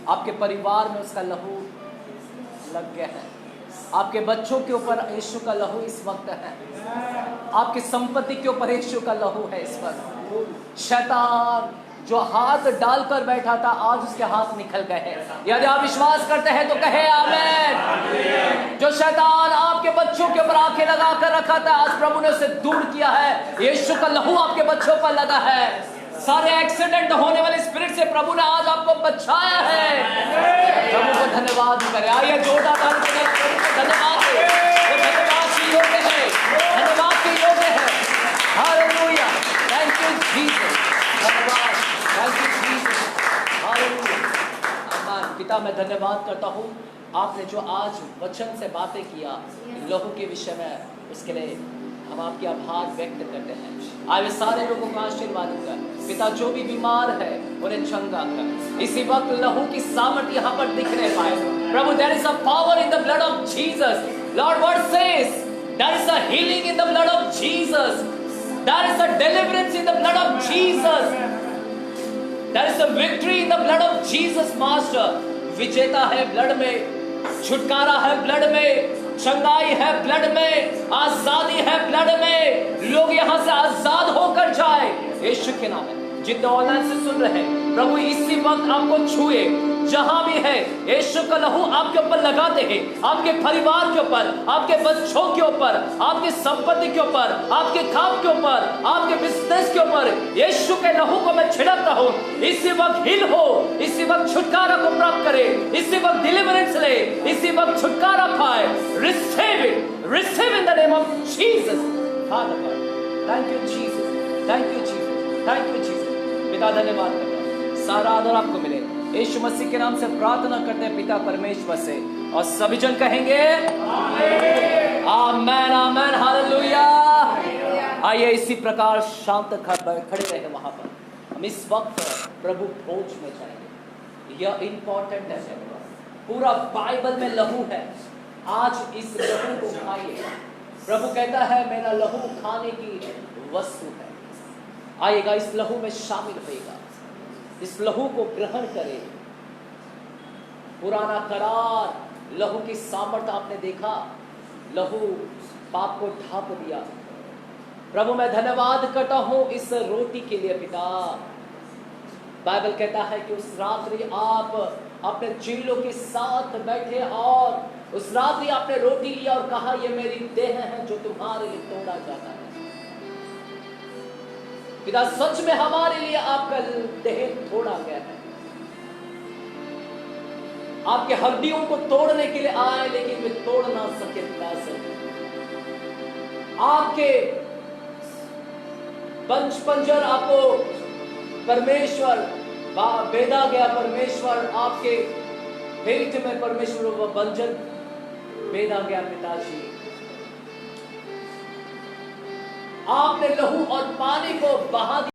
आपके परिवार में उसका लहू लग गया है, आपके बच्चों के ऊपर यीशु का लहू इस वक्त है, आपकी संपत्ति के ऊपर यीशु का लहू है इस वक्त। शैतान जो हाथ डालकर बैठा था आज उसके हाथ निकल गए हैं। यदि आप विश्वास करते हैं तो कहे आमीन। जो शैतान आपके बच्चों के ऊपर आंखें लगा कर रखा था आज प्रभु ने उसे दूर किया है। यीशु का लहू आपके बच्चों पर लगा है। सारे एक्सीडेंट होने वाले स्पिरिट से प्रभु ने आज आपको बचाया है। प्रभु को धन्यवाद करें। आइए जोरदार ताली से प्रभु को धन्यवाद दें। वो धन्यवाद के योग्य है, धन्यवाद के योग्य है। हालेलुया, थैंक यू जीसस, धन्यवाद, थैंक यू जीसस, हालेलुया। आमीन। पिता मैं धन्यवाद करता हूँ आपने जो आज वचन से बातें किया लहू के विषय में, उसके लिए हम आपके आभार व्यक्त करते हैं। आज सारे लोगों को आशीर्वाद कर पिता, जो भी बीमार है उन्हें चंगा कर। इसी वक्त लहू की सामर्थ यहाँ पर दिखने पाए प्रभु। There is a power in the blood of Jesus. Lord word says there is a healing in the blood of Jesus. There is a deliverance in the blood of Jesus. There is a victory in the blood of Jesus master. विजेता है blood में, छुटकारा है blood में, चंगाई है blood में, आजादी है ब्लड में। लोग यहाँ से आजाद होकर जाए यीशु के नाम में। जितने ऑनलाइन से सुन रहे हैं प्रभु इसी वक्त आपको छुए, जहां भी है यीशु का लहू आपके ऊपर लगाते हैं, आपके परिवार के ऊपर, आपके बच्चों के ऊपर, आपकी संपत्ति के ऊपर, आपके काम के ऊपर, आपके बिजनेस के ऊपर यीशु के लहू को मैं छिड़कता हूं। इसी वक्त हिल हो, इसी वक्त छुटकारा को प्राप्त करे, इसी वक्त डिलीवरेंस ले, इसी वक्त छुटकारा पाए। Receive it, receive in the name of Jesus. Father God, thank you Jesus, thank you Jesus, thank you Jesus. पिता धन्यवाद करता हूं, सारा आदर आपको मिले यीशु मसीह के नाम से प्रार्थना करते हैं पिता परमेश्वर से, और सभी जन कहेंगे आमेन, आमेन, हालेलुया। आइए इसी प्रकार शांत खड़े रहे वहां पर। हम इस वक्त प्रभु भोज में जाएंगे। यह इंपॉर्टेंट है, पूरा बाइबल में लहू है। आज इस लहू को खाइए। प्रभु कहता है मेरा लहू खाने की वस्तु है। आएगा इस लहू में शामिल होएगा, इस लहू को ग्रहण करें। पुराना करार लहू की सामर्थ आपने देखा, लहू पाप को ढांप दिया। प्रभु मैं धन्यवाद करता हूं इस रोटी के लिए पिता। बाइबल कहता है कि उस रात्रि आप अपने चेलों के साथ बैठे और उस रात्रि आपने रोटी लिया और कहा यह मेरी देह है जो तुम्हारे लिए तोड़ा जाता है। पिता सच में हमारे लिए आपका देह तोड़ा गया है। आपके हड्डियों को तोड़ने के लिए आए लेकिन वे तोड़ ना सके पिता से। आपके पंचपंजर आपको परमेश्वर बेदा गया, परमेश्वर आपके पेट में परमेश्वर वह बंजन बेदा गया पिताजी। आपने लहू और पानी को बहा